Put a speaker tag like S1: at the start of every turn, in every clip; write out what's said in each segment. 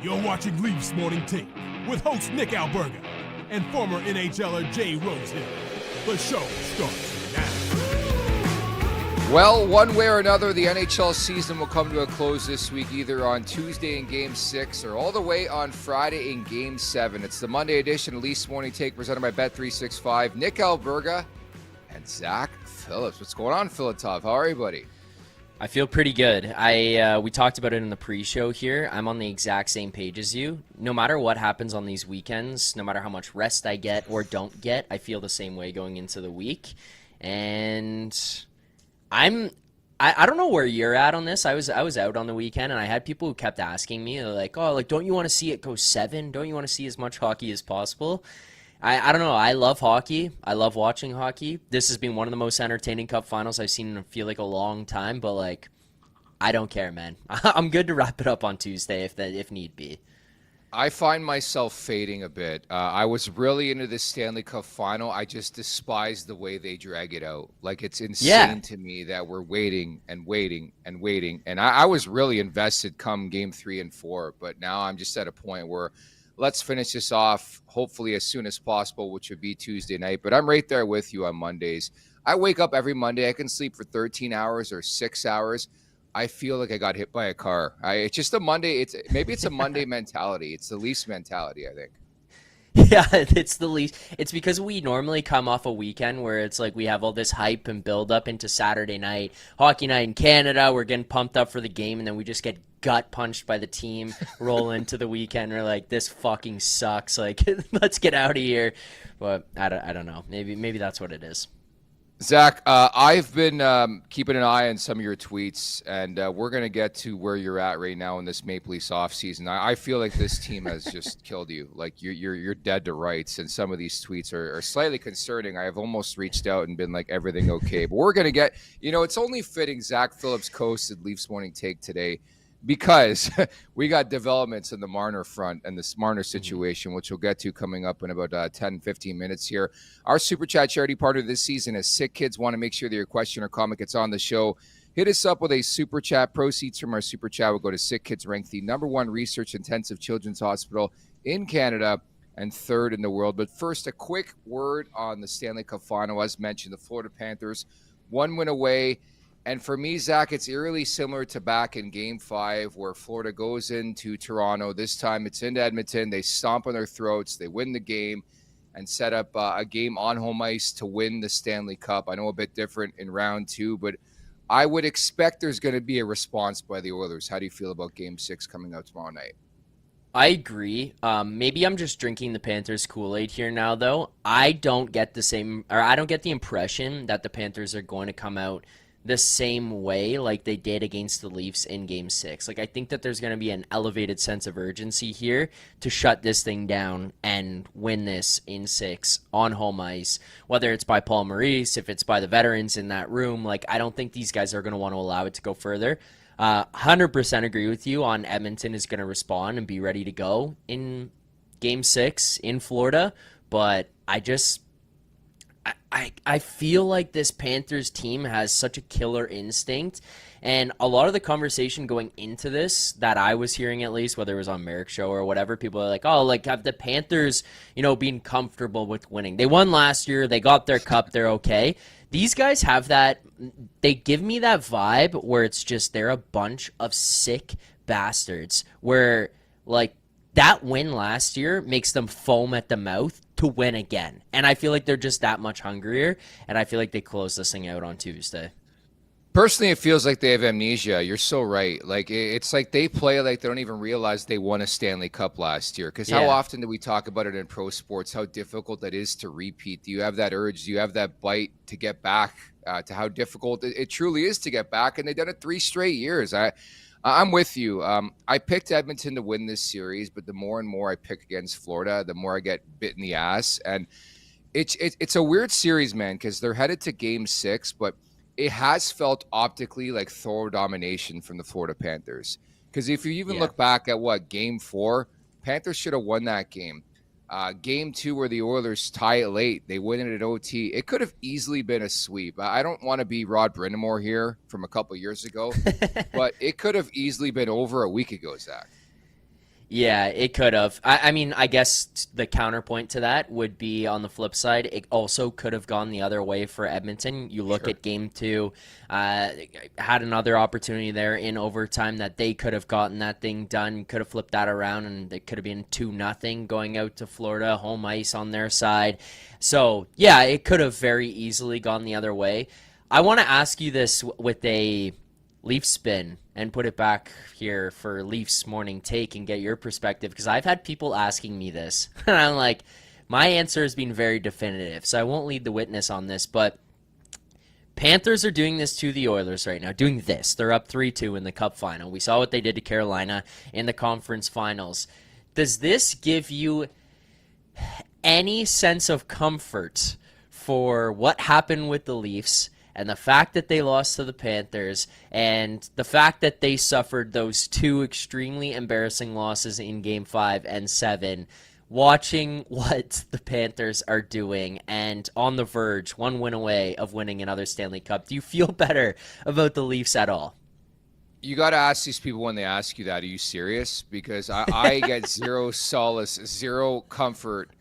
S1: You're watching Leafs Morning Take with host Nick Alberga and former NHLer Jay Rosehill. The show starts now.
S2: Well, one way or another, the NHL season will come to a close this week, either on Tuesday in Game 6 or all the way on Friday in Game 7. It's the Monday edition of Leafs Morning Take presented by Bet365. Nick Alberga and Zack Phillips. What's going on, Filatov? How are you, buddy?
S3: I feel pretty good. We talked about it in the pre-show here. I'm on the exact same page as you. No matter what happens on these weekends, no matter how much rest I get or don't get, I feel the same way going into the week. And I don't know where you're at on this. I was out on the weekend, and I had people who kept asking me, like, don't you want to see it go 7? Don't you want to see as much hockey as possible? I don't know. I love hockey. I love watching hockey. This has been one of the most entertaining Cup Finals I've seen in I feel like a long time, but I don't care, man. I'm good to wrap it up on Tuesday if need be.
S2: I find myself fading a bit. I was really into this Stanley Cup Final. I just despise the way they drag it out. It's insane to me that we're waiting and waiting and waiting. And I was really invested come Game 3 and 4, but now I'm just at a point where let's finish this off, hopefully as soon as possible, which would be Tuesday night. But I'm right there with you on Mondays. I wake up every Monday. I can sleep for 13 hours or 6 hours. I feel like I got hit by a car. It's just a Monday. Maybe it's a Monday mentality. It's the Leafs mentality, I think.
S3: Yeah, it's the Leafs. It's because we normally come off a weekend where it's like we have all this hype and build up into Saturday night, hockey night in Canada. We're getting pumped up for the game, and then we just get gut punched by the team, roll into the weekend. We're like, this fucking sucks. Let's get out of here. But I don't know. Maybe that's what it is.
S2: Zach, I've been keeping an eye on some of your tweets, and we're going to get to where you're at right now in this Maple Leafs offseason. I feel like this team has just killed you. You're dead to rights, and some of these tweets are slightly concerning. I have almost reached out and been like, everything okay? But we're going to get, it's only fitting Zack Phillips coasted Leafs Morning Take today because we got developments in the Marner front and this Marner situation, which we'll get to coming up in about 10, 15 minutes here. Our Super Chat charity partner this season is Sick Kids. Want to make sure that your question or comment gets on the show. Hit us up with a Super Chat. Proceeds from our Super Chat will go to Sick Kids, ranked the #1 research-intensive children's hospital in Canada and 3rd in the world. But first, a quick word on the Stanley Cup Final. As mentioned, the Florida Panthers, 1 win away. And for me, Zach, it's eerily similar to back in Game 5 where Florida goes into Toronto. This time it's into Edmonton. They stomp on their throats. They win the game and set up a game on home ice to win the Stanley Cup. I know a bit different in round 2, but I would expect there's going to be a response by the Oilers. How do you feel about Game 6 coming out tomorrow night?
S3: I agree. Maybe I'm just drinking the Panthers Kool-Aid here now, though. I don't get the impression that the Panthers are going to come out the same way like they did against the Leafs in Game 6. I think that there's going to be an elevated sense of urgency here to shut this thing down and win this in 6 on home ice, whether it's by Paul Maurice, if it's by the veterans in that room. I don't think these guys are going to want to allow it to go further. 100% agree with you on Edmonton is going to respond and be ready to go in Game 6 in Florida, but I feel like this Panthers team has such a killer instinct, and a lot of the conversation going into this that I was hearing, at least, whether it was on Merrick's show or whatever, people are like, have the Panthers, been comfortable with winning? They won last year. They got their cup. They're okay. These guys have that. They give me that vibe where it's just they're a bunch of sick bastards where, that win last year makes them foam at the mouth to win again. And I feel like they're just that much hungrier, and I feel like they close this thing out on Tuesday.
S2: Personally, it feels like they have amnesia. You're so right. It's like they play like they don't even realize they won a Stanley Cup last year. Because how often do we talk about it in pro sports, how difficult that is to repeat? Do you have that urge? Do you have that bite to get back to how difficult it truly is to get back? And they've done it 3 straight years. I'm with you. I picked Edmonton to win this series, but the more and more I pick against Florida, the more I get bit in the ass. And it's a weird series, man, because they're headed to Game 6, but it has felt optically like thorough domination from the Florida Panthers. Because if you even look back at Game 4, Panthers should have won that game. Game 2 where the Oilers tie it late, they win it at OT. It could have easily been a sweep. I don't want to be Rod Brindamore here from a couple years ago, but it could have easily been over a week ago, Zach.
S3: Yeah, it could have. I mean, I guess the counterpoint to that would be on the flip side. It also could have gone the other way for Edmonton. You look at game 2, had another opportunity there in overtime that they could have gotten that thing done, could have flipped that around, and it could have been 2-0 going out to Florida, home ice on their side. So, yeah, it could have very easily gone the other way. I want to ask you this with a Leaf spin and put it back here for Leafs morning take and get your perspective, because I've had people asking me this and I'm like, my answer has been very definitive, so I won't lead the witness on this, but Panthers are doing this to the Oilers right now, doing this. They're up 3-2 in the Cup Final. We saw what they did to Carolina in the Conference Finals. Does this give you any sense of comfort for what happened with the Leafs and the fact that they lost to the Panthers, and the fact that they suffered those 2 extremely embarrassing losses in Game 5 and 7, watching what the Panthers are doing and on the verge, 1 win away of winning another Stanley Cup? Do you feel better about the Leafs at all?
S2: You got to ask these people when they ask you that, are you serious? Because I get zero solace, zero comfort,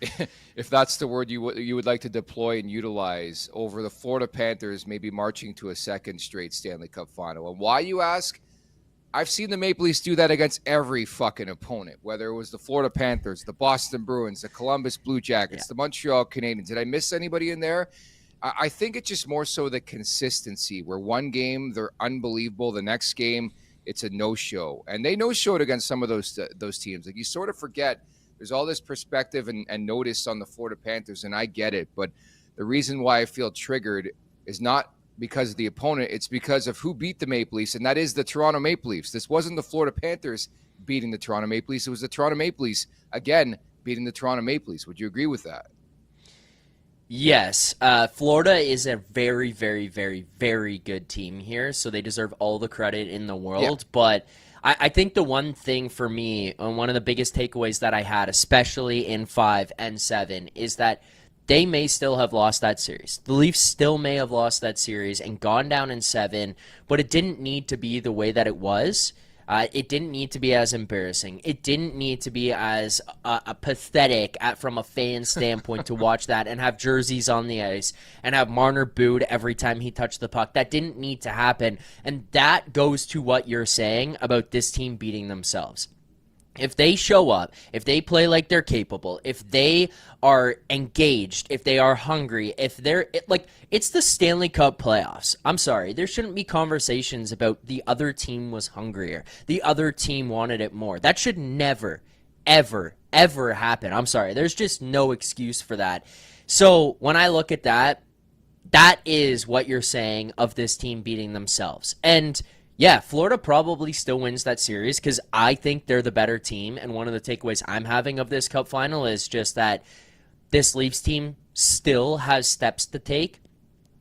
S2: if that's the word you would like to deploy and utilize, over the Florida Panthers maybe marching to a second straight Stanley Cup Final. And why, you ask? I've seen the Maple Leafs do that against every fucking opponent, whether it was the Florida Panthers, the Boston Bruins, the Columbus Blue Jackets, the Montreal Canadiens. Did I miss anybody in there? I think it's just more so the consistency, where one game they're unbelievable, the next game it's a no-show. And they no-showed against some of those teams. Like, you sort of forget there's all this perspective and notice on the Florida Panthers, and I get it. But the reason why I feel triggered is not because of the opponent. It's because of who beat the Maple Leafs, and that is the Toronto Maple Leafs. This wasn't the Florida Panthers beating the Toronto Maple Leafs. It was the Toronto Maple Leafs, again, beating the Toronto Maple Leafs. Would you agree with that?
S3: Yes, Florida is a very, very, very, very good team here, so they deserve all the credit in the world. Yeah. But I think the one thing for me, and one of the biggest takeaways that I had, especially in 5 and 7, is that they may still have lost that series. The Leafs still may have lost that series and gone down in 7, but it didn't need to be the way that it was. It didn't need to be as embarrassing. It didn't need to be as pathetic from a fan standpoint to watch that and have jerseys on the ice and have Marner booed every time he touched the puck. That didn't need to happen. And that goes to what you're saying about this team beating themselves. If they show up, if they play like they're capable, if they are engaged, if they are hungry, if they're like, it's the Stanley Cup playoffs. I'm sorry, there shouldn't be conversations about the other team was hungrier, the other team wanted it more. That should never, ever, ever happen. I'm sorry, there's just no excuse for that. So when I look at that, that is what you're saying of this team beating themselves. And yeah, Florida probably still wins that series because I think they're the better team. And one of the takeaways I'm having of this Cup Final is just that this Leafs team still has steps to take.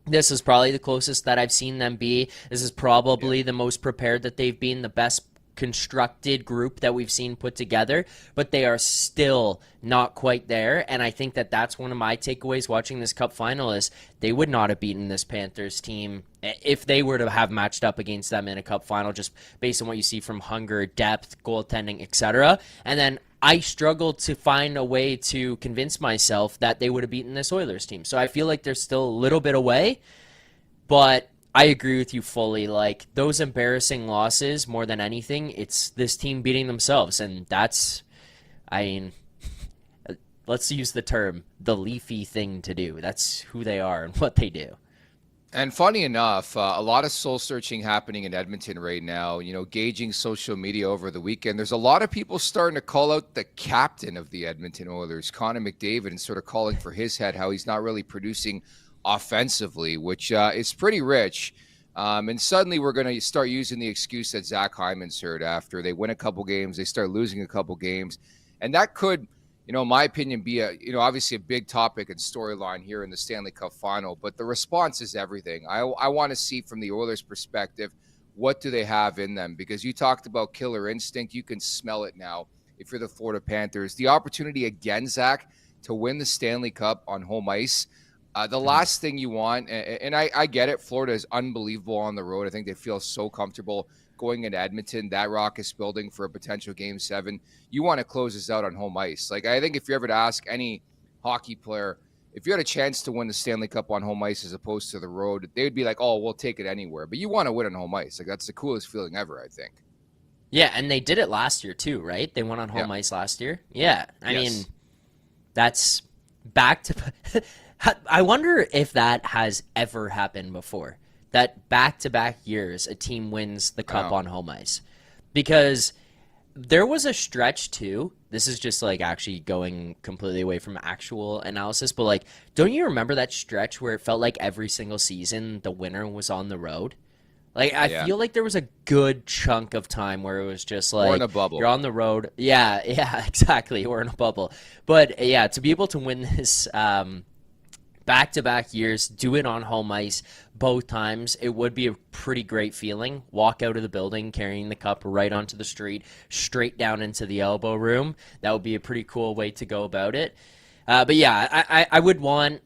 S3: This is probably the closest that I've seen them be. This is probably the most prepared that they've been, the best constructed group that we've seen put together, but they are still not quite there. And I think that that's one of my takeaways watching this Cup Final is they would not have beaten this Panthers team if they were to have matched up against them in a Cup Final, just based on what you see from hunger, depth, goaltending, etc. And then I struggled to find a way to convince myself that they would have beaten this Oilers team. So I feel like they're still a little bit away, but I agree with you fully. Like, those embarrassing losses, more than anything, it's this team beating themselves. And that's, I mean, let's use the term, the Leafy thing to do. That's who they are and what they do.
S2: And funny enough, a lot of soul searching happening in Edmonton right now, you know, gauging social media over the weekend. There's a lot of people starting to call out the captain of the Edmonton Oilers, Connor McDavid, and sort of calling for his head, how he's not really producing offensively, which is pretty rich. And suddenly we're going to start using the excuse that Zach Hyman's heard after they win a couple games, they start losing a couple games. And that could, you know, in my opinion, be obviously a big topic and storyline here in the Stanley Cup Final. But the response is everything. I want to see from the Oilers' perspective, what do they have in them? Because you talked about killer instinct. You can smell it now if you're the Florida Panthers. The opportunity again, Zach, to win the Stanley Cup on home ice. The last thing you want, and I get it, Florida is unbelievable on the road. I think they feel so comfortable going into Edmonton, that raucous building for a potential Game 7, you want to close this out on home ice. Like, I think if you're ever to ask any hockey player, if you had a chance to win the Stanley Cup on home ice as opposed to the road, they would be like, oh, we'll take it anywhere. But you want to win on home ice. Like, that's the coolest feeling ever, I think.
S3: Yeah, and they did it last year too, right? They went on home ice last year. Yeah, I mean, that's back to... I wonder if that has ever happened before. That back-to-back years a team wins the Cup on home ice. Because there was a stretch too. This is just like actually going completely away from actual analysis. But like, don't you remember that stretch where it felt like every single season the winner was on the road? Like, I feel like there was a good chunk of time where it was just like,
S2: we're in a bubble.
S3: You're on the road. Yeah, exactly. We're in a bubble. But yeah, to be able to win this back-to-back years, do it on home ice both times, it would be a pretty great feeling. Walk out of the building carrying the cup right onto the street, straight down into the elbow room. That would be a pretty cool way to go about it. But yeah, I would want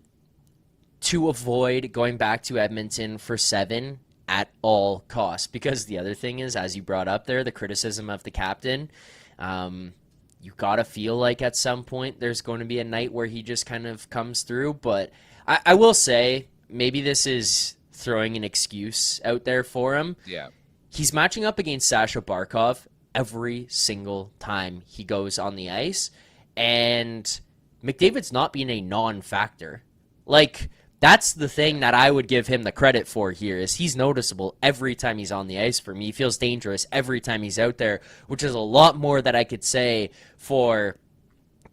S3: to avoid going back to Edmonton for 7 at all costs, because the other thing is, as you brought up there, the criticism of the captain, you gotta feel like at some point there's going to be a night where he just kind of comes through. But I will say, maybe this is throwing an excuse out there for him.
S2: Yeah,
S3: he's matching up against Sasha Barkov every single time he goes on the ice, and McDavid's not being a non-factor. Like, that's the thing that I would give him the credit for here, is he's noticeable every time he's on the ice for me. He feels dangerous every time he's out there, which is a lot more that I could say for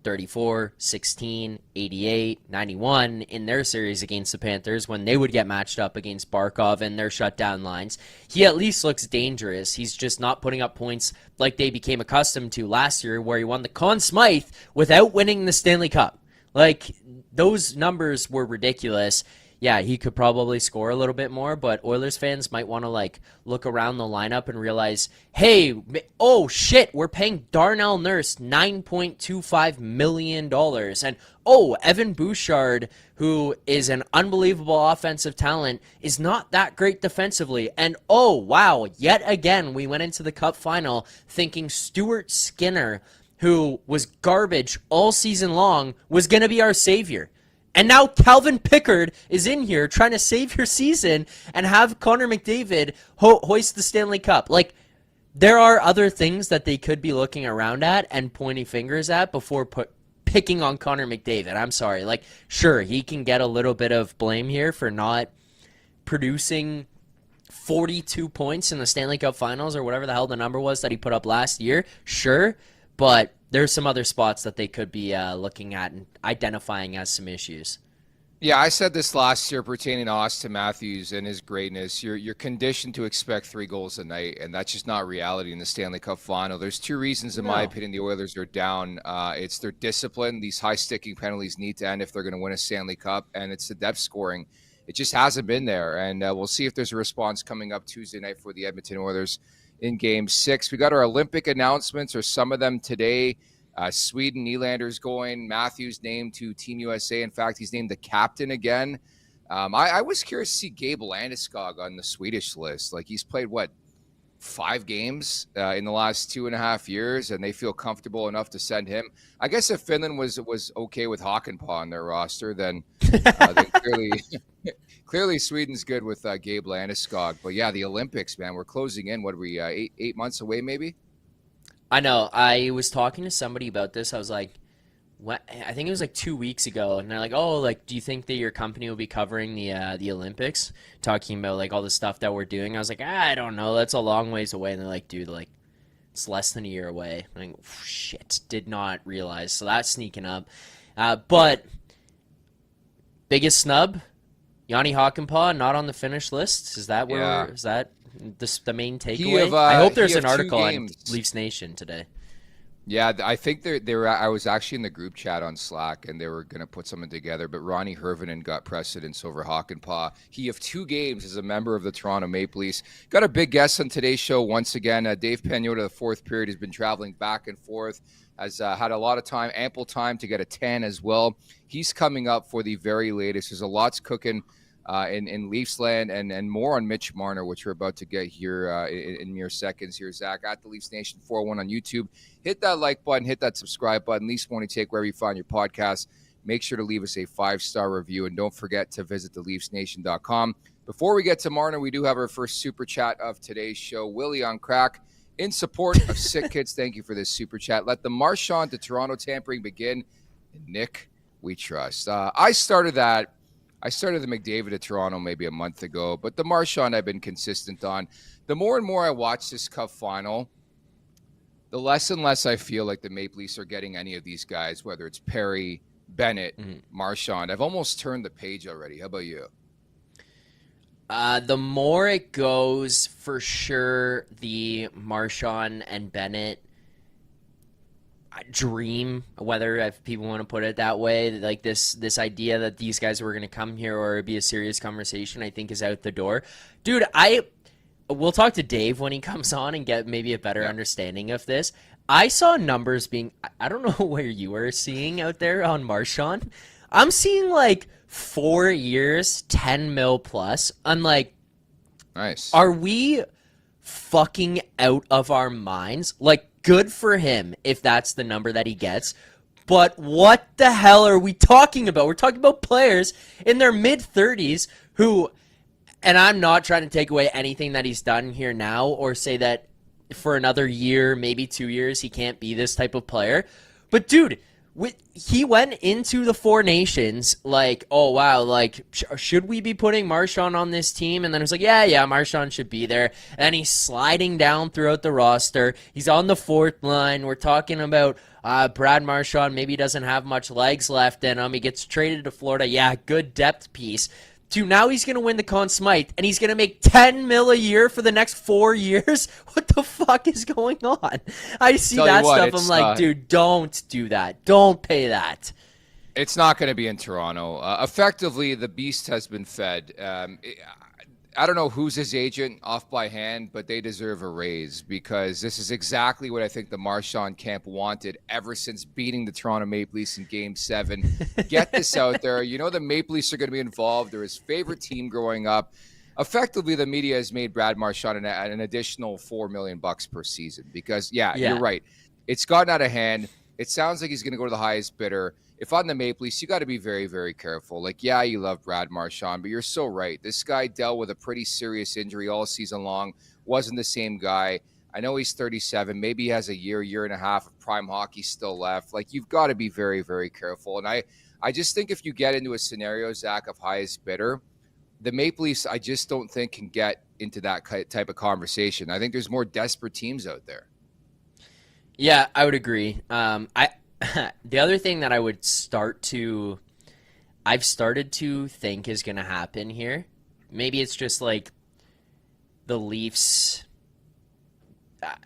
S3: 34, 16, 88, 91 in their series against the Panthers when they would get matched up against Barkov and their shutdown lines. He at least looks dangerous. He's just not putting up points like they became accustomed to last year, where he won the Conn Smythe without winning the Stanley Cup. Like, those numbers were ridiculous. Yeah, he could probably score a little bit more, but Oilers fans might want to, like, look around the lineup and realize, hey, oh, shit, we're paying Darnell Nurse $9.25 million. And, oh, Evan Bouchard, who is an unbelievable offensive talent, is not that great defensively. And, oh, wow, yet again, we went into the Cup final thinking Stuart Skinner, who was garbage all season long, was going to be our savior. And now Calvin Pickard is in here trying to save your season and have Connor McDavid hoist the Stanley Cup. Like, there are other things that they could be looking around at and pointing fingers at before picking on Connor McDavid. I'm sorry. Like, sure, he can get a little bit of blame here for not producing 42 points in the Stanley Cup Finals or whatever the hell the number was that he put up last year. Sure. But there's some other spots that they could be looking at and identifying as some issues.
S2: Yeah, I said this last year pertaining to Austin Matthews and his greatness. You're conditioned to expect 3 goals a night, and that's just not reality in the Stanley Cup Final. There's 2 reasons, in my opinion, the Oilers are down. It's their discipline. These high-sticking penalties need to end if they're going to win a Stanley Cup, and it's the depth scoring. It just hasn't been there, and we'll see if there's a response coming up Tuesday night for the Edmonton Oilers in Game 6. We got our Olympic announcements, or some of them today. Sweden, Nylander's going. Matthews named to Team USA. In fact, he's named the captain again. I was curious to see Gabe Landeskog on the Swedish list. Like, he's played, 5 games in the last 2.5 years, and they feel comfortable enough to send him. I guess if Finland was okay with Hakanpää on their roster, then they clearly Sweden's good with Gabe Landeskog. But yeah, the Olympics, man, we're closing in. What are we, 8 months away, maybe?
S3: I know. I was talking to somebody about this. I was like, what? I think it was like 2 weeks ago, and they're like, "Oh, like, do you think that your company will be covering the Olympics?" Talking about like all the stuff that we're doing. I was like, I don't know. That's a long ways away. And they're like, "Dude, like, it's less than a year away." I'm like, shit, did not realize. So that's sneaking up. But biggest snub, Yanni Hakanpää not on the finish list. Is that where is that the main takeaway? I hope there's an article on Leafs Nation today.
S2: Yeah, I think they were. I was actually in the group chat on Slack, and they were going to put something together. But Ronnie Hirvonen got precedence over Hakanpää. He of 2 games as a member of the Toronto Maple Leafs. Got a big guest on today's show once again. Dave Pagnotta, the 4th period, has been traveling back and forth. Has had a lot of time, ample time to get a tan as well. He's coming up for the very latest. There's a lot's cooking in Leafs land, and more on Mitch Marner, which we're about to get here in mere seconds here, Zach, at the Leafs Nation 401 on YouTube. Hit that like button, hit that subscribe button, Leafs Morning Take, wherever you find your podcast. Make sure to leave us a 5-star review, and don't forget to visit theleafsnation.com. Before we get to Marner, we do have our first super chat of today's show. Willie on crack, in support of Sick Kids. Thank you for this super chat. Let the Marchand to Toronto tampering begin. Nick, we trust. I started the McDavid at Toronto maybe a month ago, but the Marchand I've been consistent on. The more and more I watch this Cup final, the less and less I feel like the Maple Leafs are getting any of these guys, whether it's Perry, Bennett, Marchand. I've almost turned the page already. How about you?
S3: The more it goes, for sure, the Marchand and Bennett dream, whether if people want to put it that way, like this idea that these guys were going to come here or it'd be a serious conversation, I think is out the door. Dude, we'll talk to Dave when he comes on and get maybe a better understanding of this. I saw numbers being, I don't know where you were seeing out there on Marchand. I'm seeing like 4 years, 10 mil plus. I'm like,
S2: nice.
S3: Are we fucking out of our minds? Like, good for him if that's the number that he gets. But what the hell are we talking about? We're talking about players in their mid-30s who, and I'm not trying to take away anything that he's done here now or say that for another year, maybe 2 years, he can't be this type of player. But, dude, he went into the Four Nations like, oh, wow, like, should we be putting Marchand on this team? And then it was like, yeah, Marchand should be there. And he's sliding down throughout the roster. He's on the fourth line. We're talking about Brad Marchand maybe doesn't have much legs left in him. He gets traded to Florida. Yeah, good depth piece. To now he's going to win the Conn Smythe, and he's going to make 10 mil a year for the next 4 years? What the fuck is going on? I see that stuff. I'm like, dude, don't do that. Don't pay that.
S2: It's not going to be in Toronto. Effectively, the beast has been fed. I don't know who's his agent off by hand, but they deserve a raise because this is exactly what I think the Marchand camp wanted ever since beating the Toronto Maple Leafs in Game 7. Get this out there. You know the Maple Leafs are going to be involved. They're his favorite team growing up. Effectively, the media has made Brad Marchand an additional $4 million per season because, yeah, you're right. It's gotten out of hand. It sounds like he's going to go to the highest bidder. If on the Maple Leafs, you got to be very, very careful. Like, yeah, you love Brad Marchand, but you're so right. This guy dealt with a pretty serious injury all season long. Wasn't the same guy. I know he's 37. Maybe he has a year and a half of prime hockey still left. Like, you've got to be very, very careful. And I just think if you get into a scenario, Zach, of highest bidder, the Maple Leafs, I just don't think can get into that type of conversation. I think there's more desperate teams out there.
S3: Yeah, I would agree. The other thing that I've started to think is going to happen here, maybe it's just like the Leafs,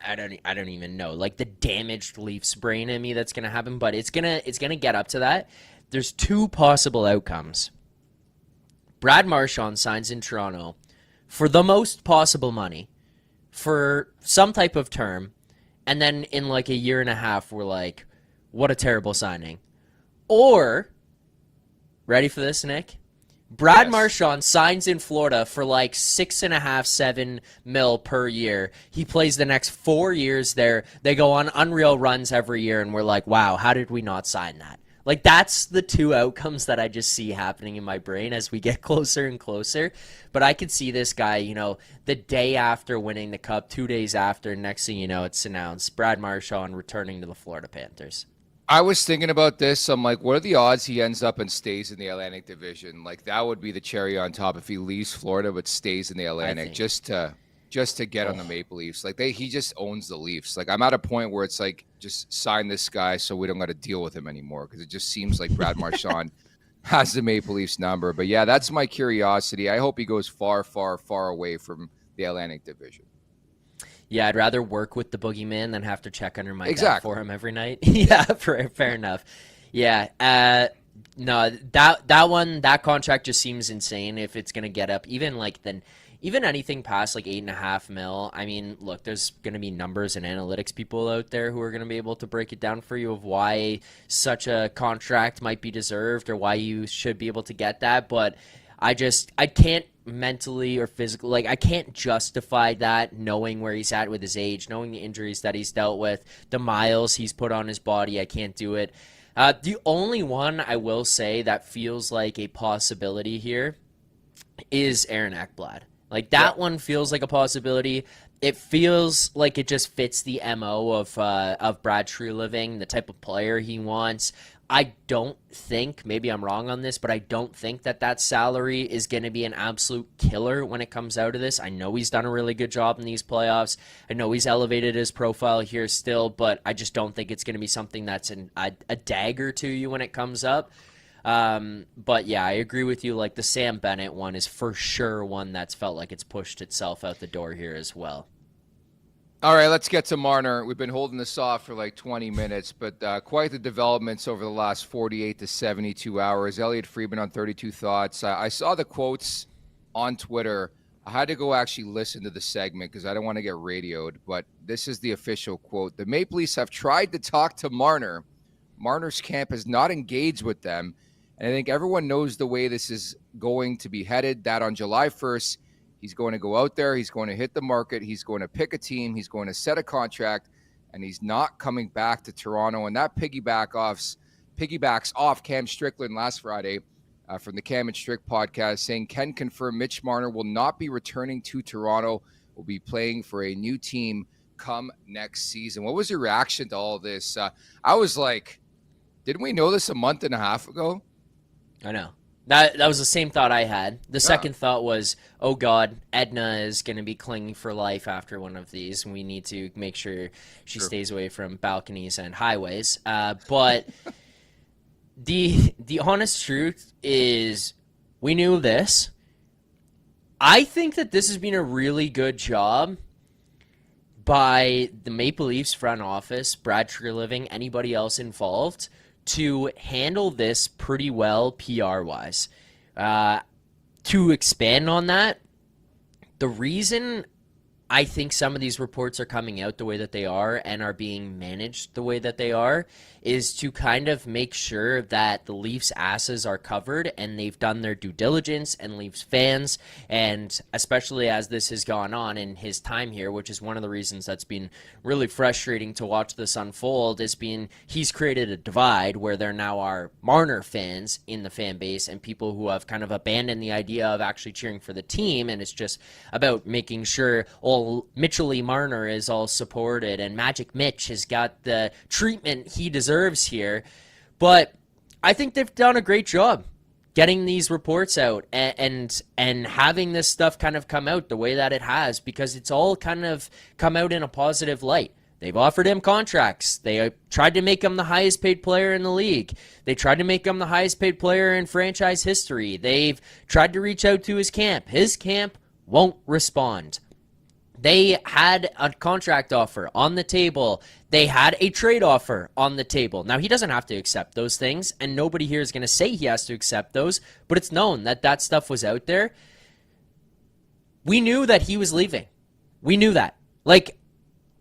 S3: I don't even know, like the damaged Leafs brain in me that's going to happen, but it's going to get up to that. There's two possible outcomes. Brad Marchand signs in Toronto for the most possible money for some type of term, and then in like a year and a half, we're like, what a terrible signing. Or, ready for this, Nick? Brad Marchand signs in Florida for like 6.5, 7 mil per year. He plays the next 4 years there. They go on unreal runs every year, and we're like, wow, how did we not sign that? Like, that's the two outcomes that I just see happening in my brain as we get closer and closer. But I could see this guy, the day after winning the Cup, 2 days after, next thing you know, it's announced, Brad Marchand returning to the Florida Panthers.
S2: I was thinking about this. I'm like, what are the odds he ends up and stays in the Atlantic Division? Like, that would be the cherry on top if he leaves Florida but stays in the Atlantic just to get on the Maple Leafs. Like, he just owns the Leafs. Like, I'm at a point where it's like, just sign this guy so we don't got to deal with him anymore because it just seems like Brad Marchand has the Maple Leafs number. But, yeah, that's my curiosity. I hope he goes far, far, far away from the Atlantic Division.
S3: Yeah, I'd rather work with the boogeyman than have to check under my bed for him every night. Yeah, fair enough. Yeah, no, that contract just seems insane if it's gonna get up even anything past like 8.5 mil. I mean, look, there's gonna be numbers and analytics people out there who are gonna be able to break it down for you of why such a contract might be deserved or why you should be able to get that, but I can't mentally or physically, like, I can't justify that knowing where he's at with his age, knowing the injuries that he's dealt with, the miles he's put on his body. I can't do it. The only one I will say that feels like a possibility here is Aaron Ekblad. Like, that one feels like a possibility. It feels like it just fits the MO of Brad Treliving, the type of player he wants. I don't think, maybe I'm wrong on this, but I don't think that salary is going to be an absolute killer when it comes out of this. I know he's done a really good job in these playoffs. I know he's elevated his profile here still, but I just don't think it's going to be something that's a dagger to you when it comes up. But yeah, I agree with you. Like, the Sam Bennett one is for sure one that's felt like it's pushed itself out the door here as well.
S2: All right, let's get to Marner. We've been holding this off for like 20 minutes, but quite the developments over the last 48 to 72 hours. Elliot Friedman on 32 Thoughts. I saw the quotes on Twitter. I had to go actually listen to the segment because I don't want to get radioed, but this is the official quote. The Maple Leafs have tried to talk to Marner. Marner's camp has not engaged with them, and I think everyone knows the way this is going to be headed, that on July 1st, he's going to go out there. He's going to hit the market. He's going to pick a team. He's going to set a contract, and he's not coming back to Toronto. And that piggybacks off Cam Strickland last Friday from the Cam and Strick podcast, saying Ken confirmed Mitch Marner will not be returning to Toronto. Will be playing for a new team come next season. What was your reaction to all this? I was like, didn't we know this a month and a half ago?
S3: I know. That was the same thought I had. The second thought was, oh God, Edna is going to be clinging for life after one of these, and we need to make sure she stays away from balconies and highways. But the honest truth is, we knew this. I think that this has been a really good job by the Maple Leafs front office, Brad Treliving, anybody else involved, to handle this pretty well PR-wise. To expand on that, the reason I think some of these reports are coming out the way that they are and are being managed the way that they are is to kind of make sure that the Leafs asses are covered and they've done their due diligence, and Leafs fans, and especially as this has gone on in his time here, which is one of the reasons that's been really frustrating to watch this unfold, is being he's created a divide where there now are Marner fans in the fan base and people who have kind of abandoned the idea of actually cheering for the team, and it's just about making sure all Mitchell Marner is all supported and Magic Mitch has got the treatment he deserves here. But I think they've done a great job getting these reports out and having this stuff kind of come out the way that it has, because it's all kind of come out in a positive light. They've offered him contracts. They tried to make him the highest paid player in the league. They tried to make him the highest paid player in franchise history. They've tried to reach out to his camp. His camp won't respond. They had a contract offer on the table. They had a trade offer on the table. Now, he doesn't have to accept those things, and nobody here is going to say he has to accept those, but it's known that that stuff was out there. We knew that he was leaving. We knew that. Like,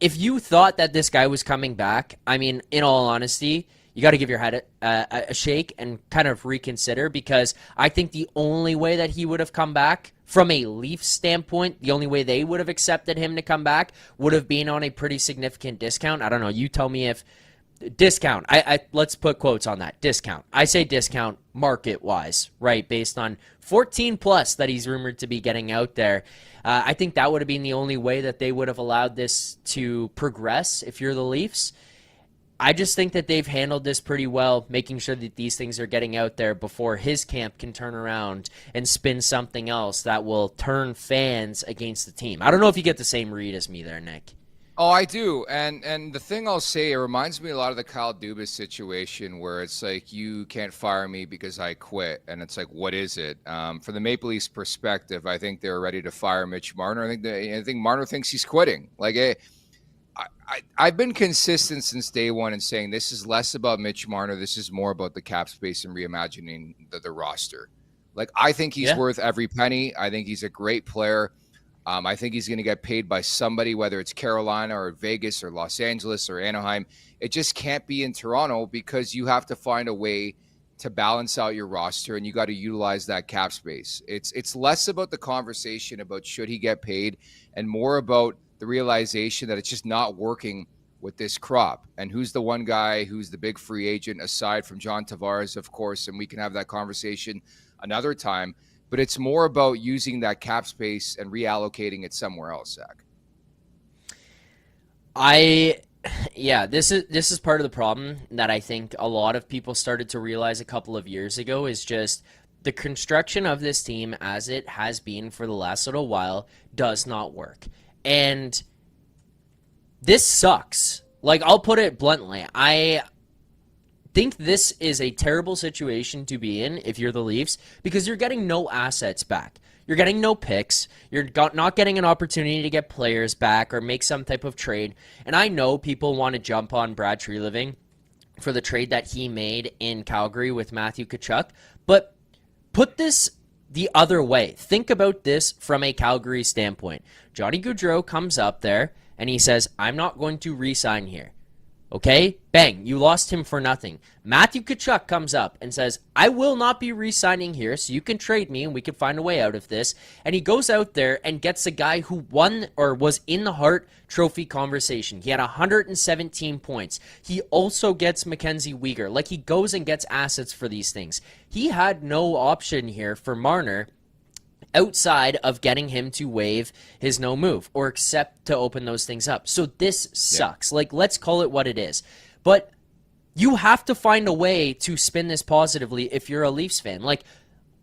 S3: if you thought that this guy was coming back, I mean, in all honesty, you got to give your head a shake and kind of reconsider, because I think the only way that he would have come back from a Leafs standpoint, the only way they would have accepted him to come back would have been on a pretty significant discount. I don't know. You tell me if discount. Let's put quotes on that. Discount. I say discount market-wise, right, based on 14 plus that he's rumored to be getting out there. I think that would have been the only way that they would have allowed this to progress if you're the Leafs. I just think that they've handled this pretty well, making sure that these things are getting out there before his camp can turn around and spin something else that will turn fans against the team. I don't know if you get the same read as me there, Nick.
S2: Oh, I do. And the thing I'll say, it reminds me a lot of the Kyle Dubas situation where it's like, you can't fire me because I quit. And it's like, what is it? From the Maple Leafs perspective, I think they're ready to fire Mitch Marner. I think Marner thinks he's quitting. Like, I've been consistent since day one in saying this is less about Mitch Marner. This is more about the cap space and reimagining the roster. Like, I think he's worth every penny. I think he's a great player. I think he's going to get paid by somebody, whether it's Carolina or Vegas or Los Angeles or Anaheim. It just can't be in Toronto, because you have to find a way to balance out your roster, and you got to utilize that cap space. It's less about the conversation about should he get paid and more about the realization that it's just not working with this crop. And who's the one guy who's the big free agent aside from John Tavares, of course, and we can have that conversation another time. But it's more about using that cap space and reallocating it somewhere else, Zach.
S3: This is part of the problem that I think a lot of people started to realize a couple of years ago is just the construction of this team as it has been for the last little while does not work. And this sucks. Like, I'll put it bluntly. I think this is a terrible situation to be in if you're the Leafs because you're getting no assets back. You're getting no picks. You're not getting an opportunity to get players back or make some type of trade. And I know people want to jump on Brad Treliving for the trade that he made in Calgary with Matthew Tkachuk, but put this the other way. Think about this from a Calgary standpoint. Johnny Gaudreau comes up there and he says, I'm not going to re-sign here. Okay? Bang. You lost him for nothing. Matthew Tkachuk comes up and says, I will not be re-signing here, so you can trade me and we can find a way out of this. And he goes out there and gets a guy who won or was in the Hart Trophy conversation. He had 117 points. He also gets Mackenzie Weegar. Like, he goes and gets assets for these things. He had no option here for Marner outside of getting him to waive his no move or accept to open those things up. So this sucks. Yeah. Like, let's call it what it is. But you have to find a way to spin this positively if you're a Leafs fan. Like,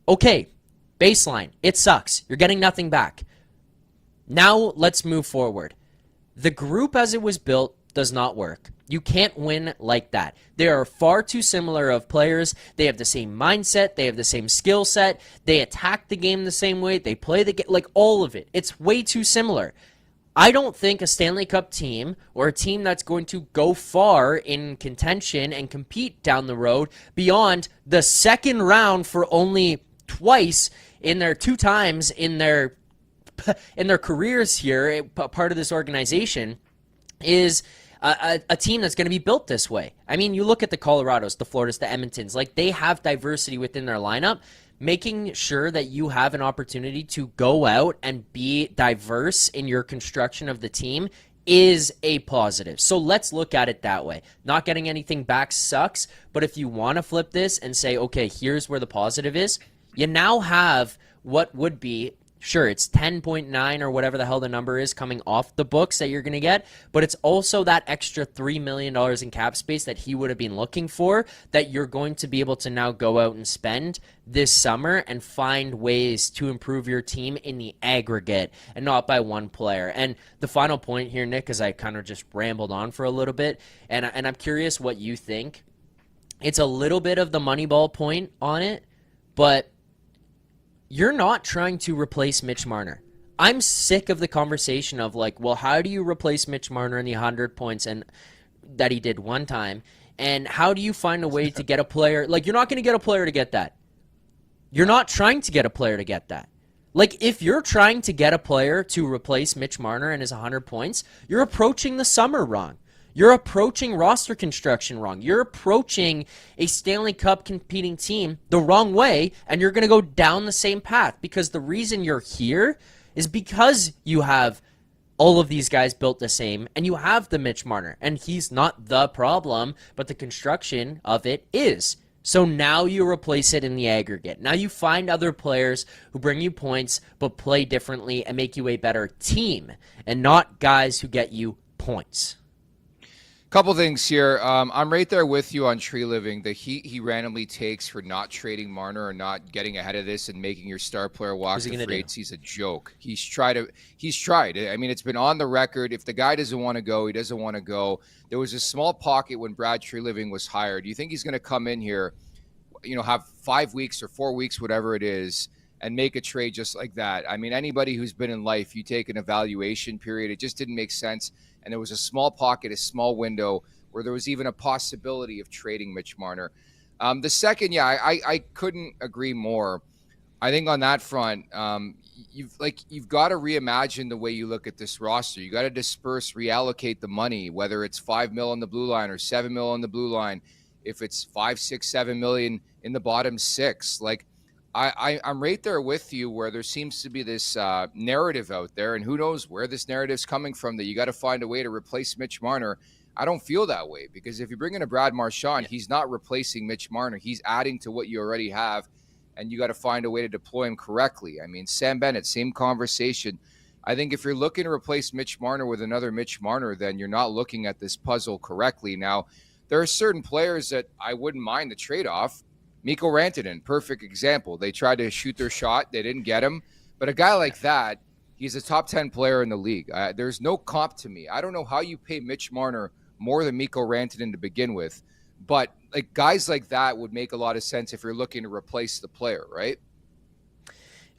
S3: okay, baseline, it sucks. You're getting nothing back. Now let's move forward. The group as it was built does not work. You can't win like that. They are far too similar of players. They have the same mindset. They have the same skill set. They attack the game the same way. They play the game, like all of it. It's way too similar. I don't think a Stanley Cup team or a team that's going to go far in contention and compete down the road beyond the second round for only twice in their 2 times in their careers here, part of this organization, is a team that's going to be built this way. I mean, you look at the Colorados, the Floridas, the Edmontons, like they have diversity within their lineup. Making sure that you have an opportunity to go out and be diverse in your construction of the team is a positive. So let's look at it that way. Not getting anything back sucks, but if you want to flip this and say, okay, here's where the positive is, you now have what would be, sure, it's 10.9 or whatever the hell the number is coming off the books that you're going to get, but it's also that extra $3 million in cap space that he would have been looking for that you're going to be able to now go out and spend this summer and find ways to improve your team in the aggregate and not by one player. And the final point here, Nick, because I kind of just rambled on for a little bit, and I'm curious what you think. It's a little bit of the Moneyball point on it, but you're not trying to replace Mitch Marner. I'm sick of the conversation of like, well, how do you replace Mitch Marner in the 100 points and that he did one time? And how do you find a way to get a player? Like, you're not going to get a player to get that. You're not trying to get a player to get that. Like, if you're trying to get a player to replace Mitch Marner and his 100 points, you're approaching the summer wrong. You're approaching roster construction wrong. You're approaching a Stanley Cup competing team the wrong way, and you're going to go down the same path because the reason you're here is because you have all of these guys built the same, and you have the Mitch Marner, and he's not the problem, but the construction of it is. So now you replace it in the aggregate. Now you find other players who bring you points but play differently and make you a better team, and not guys who get you points.
S2: Couple things here. I'm right there with you on Treliving. The heat he randomly takes for not trading Marner or not getting ahead of this and making your star player walk to free agency is a joke. He's tried. I mean, it's been on the record. If the guy doesn't want to go, he doesn't want to go. There was a small pocket when Brad Treliving was hired. Do you think he's going to come in here, have 5 weeks or 4 weeks, whatever it is, and make a trade just like that? I mean, anybody who's been in life, you take an evaluation period. It just didn't make sense. And there was a small pocket, a small window where there was even a possibility of trading Mitch Marner. The second, I couldn't agree more. I think on that front, you've got to reimagine the way you look at this roster. You got to disperse, reallocate the money, whether it's $5 million on the blue line or $7 million on the blue line. if it's 5, 6, 7 million in the bottom 6. Like, I'm right there with you where there seems to be this narrative out there, and who knows where this narrative's coming from, that you got to find a way to replace Mitch Marner. I don't feel that way, because if you bring in a Brad Marchand, he's not replacing Mitch Marner. He's adding to what you already have, and you got to find a way to deploy him correctly. I mean, Sam Bennett, same conversation. I think if you're looking to replace Mitch Marner with another Mitch Marner, then you're not looking at this puzzle correctly. Now, there are certain players that I wouldn't mind the trade-off. Mikko Rantanen, perfect example. They tried to shoot their shot. They didn't get him. But a guy like that, he's a top 10 player in the league. There's no comp to me. I don't know how you pay Mitch Marner more than Mikko Rantanen to begin with. But like guys like that would make a lot of sense if you're looking to replace the player, right?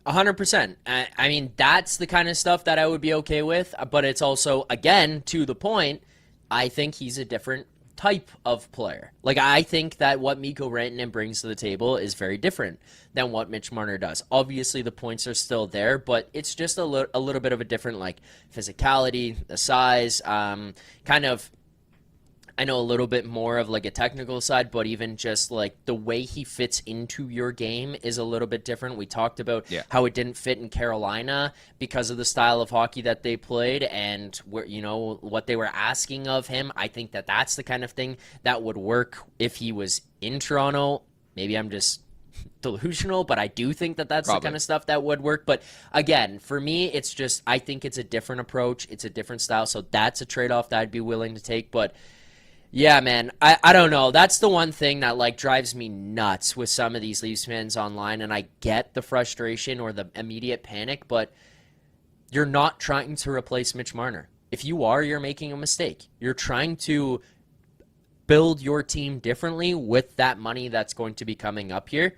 S3: 100%. I mean, that's the kind of stuff that I would be okay with. But it's also, again, to the point, I think he's a different type of player. Like, I think that what Mikko Rantanen brings to the table is very different than what Mitch Marner does. Obviously, the points are still there, but it's just a little bit of a different, like, physicality, the size, kind of, I know a little bit more of like a technical side, but even just like the way he fits into your game is a little bit different. We talked about how it didn't fit in Carolina because of the style of hockey that they played and where, you know, what they were asking of him. I think that that's the kind of thing that would work if he was in Toronto. Maybe I'm just delusional, but I do think that that's the kind of stuff that would work. But again, for me, it's just, I think it's a different approach. It's a different style. So that's a trade-off that I'd be willing to take. But yeah, man, I don't know. That's the one thing that, like, drives me nuts with some of these Leafs fans online, and I get the frustration or the immediate panic, but you're not trying to replace Mitch Marner. If you are, you're making a mistake. You're trying to build your team differently with that money that's going to be coming up here.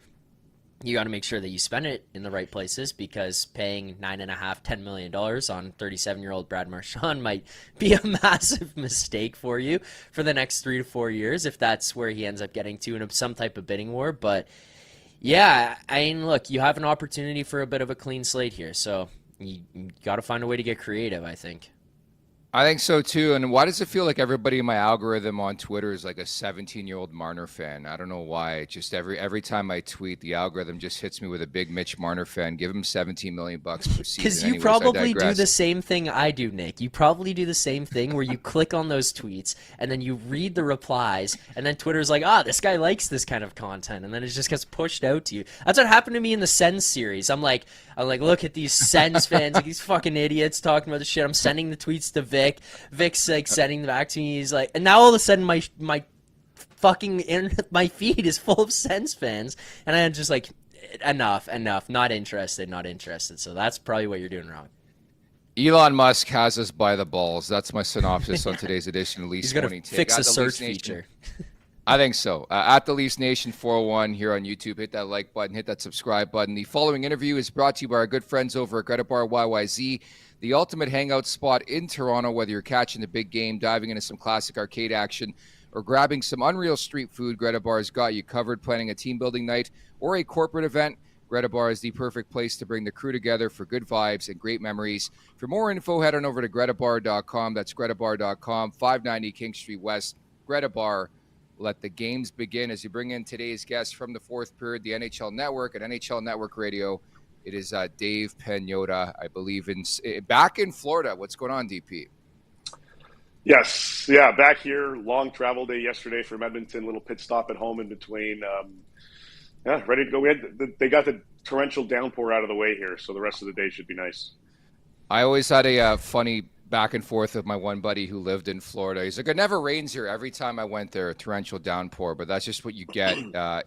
S3: You got to make sure that you spend it in the right places, because paying $9.5–10 million on 37-year-old Brad Marchand might be a massive mistake for you for the next 3 to 4 years if that's where he ends up getting to in some type of bidding war. But yeah, I mean, look, you have an opportunity for a bit of a clean slate here, so you got to find a way to get creative, I think.
S2: I think so too. And why does it feel like everybody in my algorithm on Twitter is like a 17-year-old Marner fan? I don't know why. Just every time I tweet, the algorithm just hits me with a big Mitch Marner fan. Give him $17 million per season.
S3: Because you probably do the same thing I do, Nick. You probably do the same thing where you click on those tweets and then you read the replies, and then Twitter's like, this guy likes this kind of content, and then it just gets pushed out to you. That's what happened to me in the Sens series. I'm like, look at these Sens fans, like these fucking idiots talking about this shit. I'm sending the tweets to Vic. Vic's like sending them back to me. He's like, and now all of a sudden my fucking my feed is full of Sens fans, and I'm just like, enough, not interested. So that's probably what you're doing wrong.
S2: Elon Musk has us by the balls. That's my synopsis on today's edition of Leafs
S3: He's gonna
S2: Morning Take.
S3: fix a search feature.
S2: I think so. At the Leafs Nation 401 here on YouTube. Hit that like button, hit that subscribe button. The following interview is brought to you by our good friends over at Greta Bar YYZ, the ultimate hangout spot in Toronto. Whether you're catching the big game, diving into some classic arcade action, or grabbing some unreal street food, Greta Bar's got you covered. Planning a team building night or a corporate event, Greta Bar is the perfect place to bring the crew together for good vibes and great memories. For more info, head on over to gretabar.com. That's gretabar.com, 590 King Street West. Greta Bar. Let the games begin as you bring in today's guest from the fourth period, the NHL Network and NHL Network Radio. It is Dave Pagnotta, I believe, back in Florida. What's going on, DP?
S4: Yes. Yeah, back here. Long travel day yesterday from Edmonton. Little pit stop at home in between. Ready to go. They got the torrential downpour out of the way here, so the rest of the day should be nice. I
S2: always had a funny back and forth with my one buddy who lived in Florida. He's like, it never rains here. Every time I went there, a torrential downpour, but that's just what you get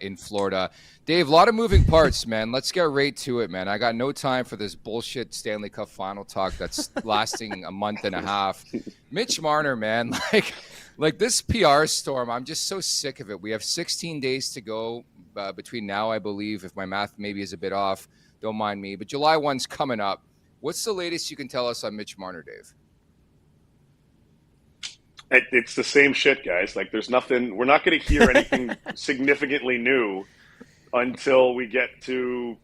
S2: in Florida. Dave, a lot of moving parts, man. Let's get right to it, man. I got no time for this bullshit Stanley Cup Final talk that's lasting a month and a half. Mitch Marner, man, like this PR storm, I'm just so sick of it. We have 16 days to go between now, I believe, if my math maybe is a bit off, don't mind me, but July 1's coming up. What's the latest you can tell us on Mitch Marner, Dave?
S4: It's the same shit, guys. Like, there's nothing. We're not going to hear anything significantly new until we get to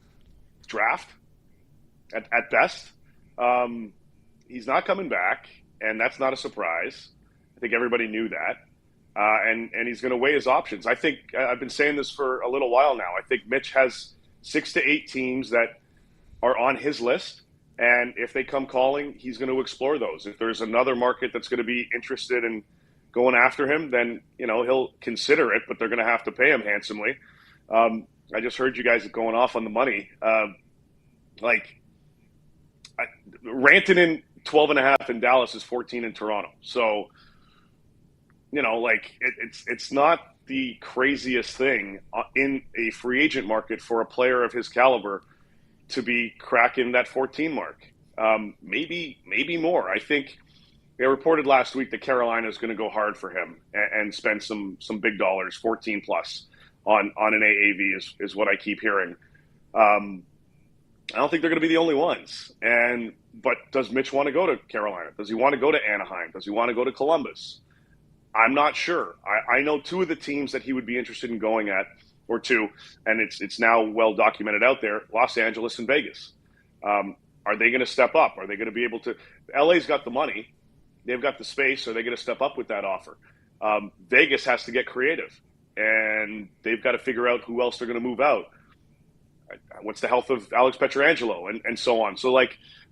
S4: draft. At best, he's not coming back, and that's not a surprise. I think everybody knew that. and he's going to weigh his options. I think I've been saying this for a little while now. I think Mitch has 6 to 8 teams that are on his list, and if they come calling, he's going to explore those. If there's another market that's going to be interested in going after him, then he'll consider it, but they're going to have to pay him handsomely. I just heard you guys going off on the money. Rantanen 12.5 in Dallas is 14 in Toronto. So, it's not the craziest thing in a free agent market for a player of his caliber to be cracking that 14 mark. Maybe more. I think they reported last week that Carolina is going to go hard for him and spend some big dollars, 14 plus on an AAV is what I keep hearing. I don't think they're going to be the only ones. But does Mitch want to go to Carolina? Does he want to go to Anaheim? Does he want to go to Columbus? I'm not sure. I know 2 of the teams that he would be interested in going at, or 2, and it's now well documented out there, Los Angeles and Vegas. Are they going to step up? Are they going to be able to – LA's got the money. They've got the space. Are they going to step up with that offer? Vegas has to get creative, and they've got to figure out who else they're going to move out. What's the health of Alex Pietrangelo and so on. So,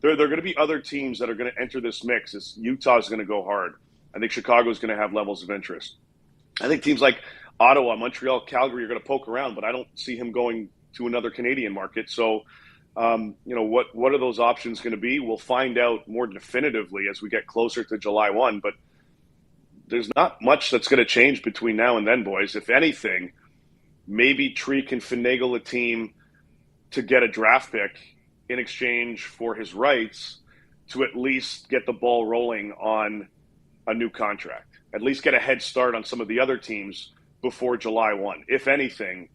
S4: there are going to be other teams that are going to enter this mix. Utah's going to go hard. I think Chicago's going to have levels of interest. I think teams like Ottawa, Montreal, Calgary are going to poke around, but I don't see him going to another Canadian market. So, what are those options going to be? We'll find out more definitively as we get closer to July 1, but there's not much that's going to change between now and then, boys. If anything, maybe Tree can finagle a team to get a draft pick in exchange for his rights to at least get the ball rolling on a new contract, at least get a head start on some of the other teams before July 1. If anything,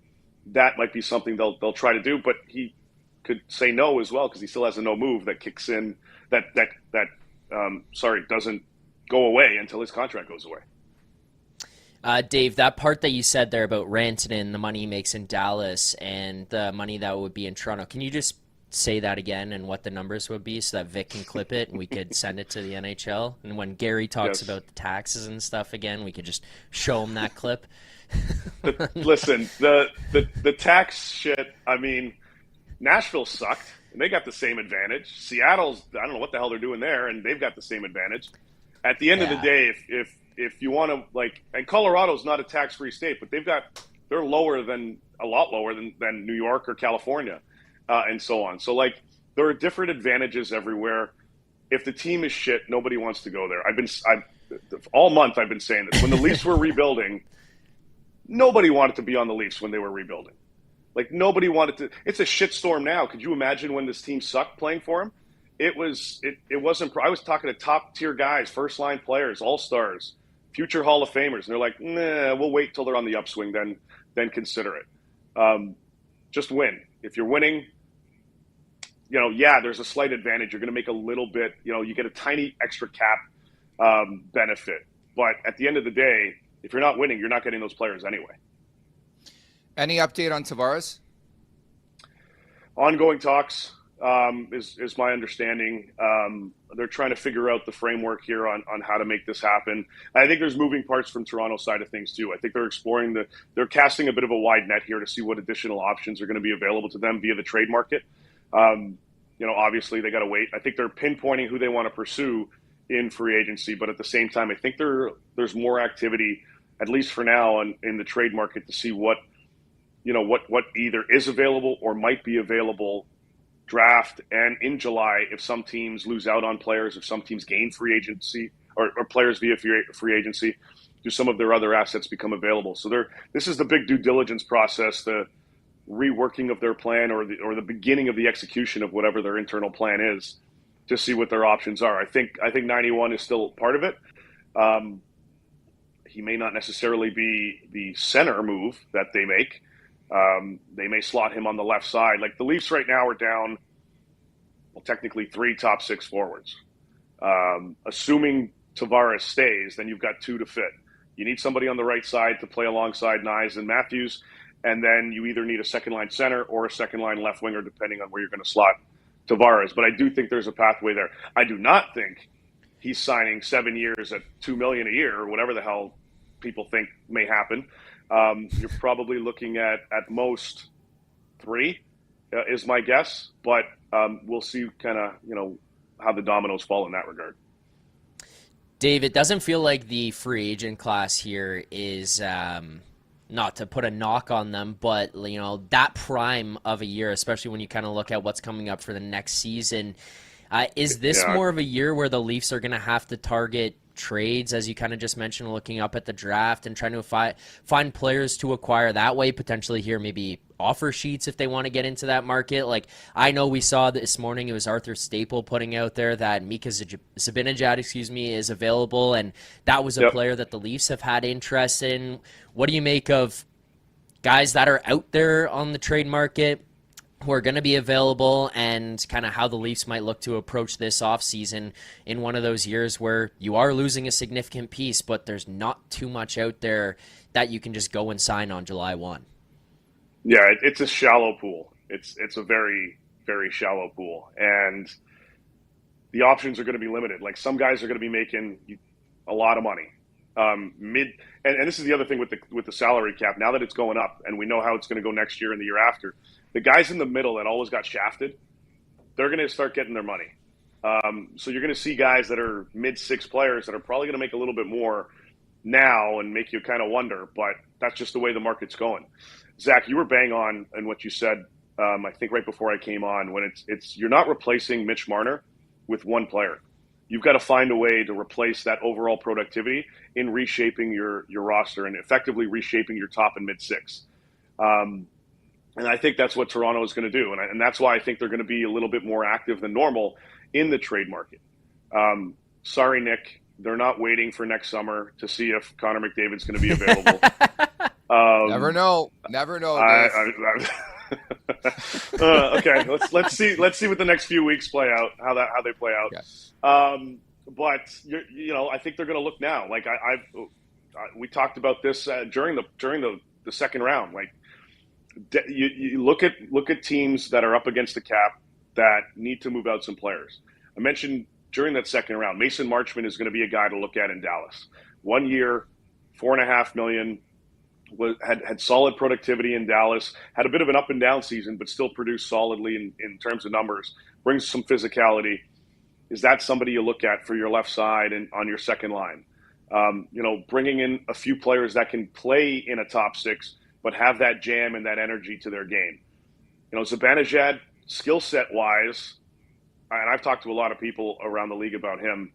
S4: that might be something they'll try to do, but he could say no as well because he still has a no move that kicks in that doesn't go away until his contract goes away.
S3: Dave, that part that you said there about Rantanen, the money he makes in Dallas and the money that would be in Toronto, can you just say that again and what the numbers would be so that Vic can clip it and we could send it to the NHL? And when Gary talks about the taxes and stuff again, we could just show him that clip.
S4: Listen, the tax shit, I mean, Nashville sucked, and they got the same advantage. Seattle's, I don't know what the hell they're doing there, and they've got the same advantage. At the end of the day, if you want to, and Colorado's not a tax-free state, but they're a lot lower than New York or California, and so on. So, there are different advantages everywhere. If the team is shit, nobody wants to go there. All month I've been saying this. When the Leafs were rebuilding, nobody wanted to be on the Leafs when they were rebuilding. Nobody wanted to. It's a shitstorm now. Could you imagine when this team sucked playing for him? It wasn't. I was talking to top tier guys, first line players, all stars, future Hall of Famers, and they're like, "Nah, we'll wait till they're on the upswing, then consider it." Just win. If you're winning, there's a slight advantage. You're going to make a little bit. You get a tiny extra cap benefit, but at the end of the day, if you're not winning, you're not getting those players anyway.
S2: Any update on Tavares?
S4: Ongoing talks is my understanding. They're trying to figure out the framework here on how to make this happen. I think there's moving parts from Toronto's side of things too. I think they're exploring they're casting a bit of a wide net here to see what additional options are going to be available to them via the trade market. Obviously they got to wait. I think they're pinpointing who they want to pursue in free agency, but at the same time, I think there's more activity, at least for now, in the trade market to see what either is available or might be available draft and in July if some teams lose out on players, if some teams gain free agency or players via free agency, do some of their other assets become available? So this is the big due diligence process, the reworking of their plan or the beginning of the execution of whatever their internal plan is to see what their options are. I think 91 is still part of it. He may not necessarily be the center move that they make. They may slot him on the left side. The Leafs right now are down, technically 3 top 6 forwards. Assuming Tavares stays, then you've got 2 to fit. You need somebody on the right side to play alongside Nyes and Matthews, and then you either need a second-line center or a second-line left winger, depending on where you're going to slot Tavares. But I do think there's a pathway there. I do not think he's signing 7 years at $2 million a year or whatever the hell people think may happen, you're probably looking at most 3 is my guess. But we'll see kind of, how the dominoes fall in that regard.
S3: Dave, it doesn't feel like the free agent class here is, not to put a knock on them, but that prime of a year, especially when you kind of look at what's coming up for the next season. Is this more of a year where the Leafs are going to have to target trades, as you kind of just mentioned, looking up at the draft and trying to find players to acquire that way, potentially here maybe offer sheets if they want to get into that market? Like, I know we saw this morning, it was Arthur Staple putting out there that Mika Zibanejad, is available, and that was a player that the Leafs have had interest in. What do you make of guys that are out there on the trade market who are going to be available, and kind of how the Leafs might look to approach this offseason in one of those years where you are losing a significant piece, but there's not too much out there that you can just go and sign on July 1?
S4: Yeah, it's a shallow pool. It's a very, very shallow pool. And the options are going to be limited. Like, some guys are going to be making a lot of money. And this is the other thing with the salary cap. Now that it's going up, and we know how it's going to go next year and the year after, the guys in the middle that always got shafted, they're going to start getting their money. So you're going to see guys that are mid-6 players that are probably going to make a little bit more now and make you kind of wonder, but that's just the way the market's going. Zach, you were bang on in what you said, I think right before I came on, when it's you're not replacing Mitch Marner with one player. You've got to find a way to replace that overall productivity in reshaping your roster and effectively reshaping your top and mid-6. And I think that's what Toronto is going to do. And that's why I think they're going to be a little bit more active than normal in the trade market. Sorry, Nick, they're not waiting for next summer to see if Connor McDavid's going to be available.
S2: Never know.
S4: Okay, let's see what the next few weeks play out, how they play out. Okay. But I think they're going to look now. Like we talked about this during the second round. Like, you look at teams that are up against the cap that need to move out some players. I mentioned during that second round, Mason Marchment is going to be a guy to look at in Dallas. 1 year, $4.5 million. Had solid productivity in Dallas, had a bit of an up and down season, but still produced solidly in terms of numbers, brings some physicality. Is that somebody you look at for your left side and on your second line? Bringing in a few players that can play in a top 6, but have that jam and that energy to their game. Zibanejad, skill set wise, and I've talked to a lot of people around the league about him.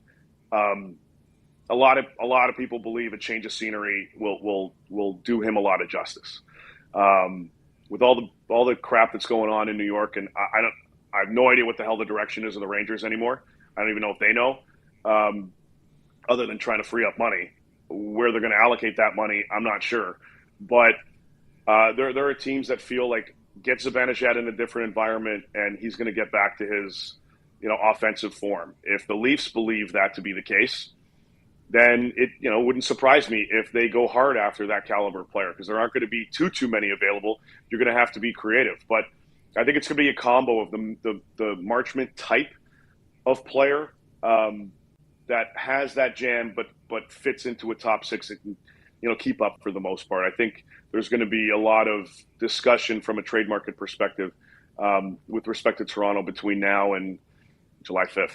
S4: A lot of people believe a change of scenery will do him a lot of justice. With all the crap that's going on in New York, and I have no idea what the hell the direction is of the Rangers anymore. I don't even know if they know, other than trying to free up money. Where they're going to allocate that money, I'm not sure. But there are teams that feel like, get Zibanejad in a different environment, and he's going to get back to his offensive form. If the Leafs believe that to be the case, then it wouldn't surprise me if they go hard after that caliber player, because there aren't going to be too many available. You're going to have to be creative. But I think it's going to be a combo of the Marchment type of player that has that jam, but fits into a top 6 that can keep up for the most part. I think there's going to be a lot of discussion from a trade market perspective with respect to Toronto between now and July 5th.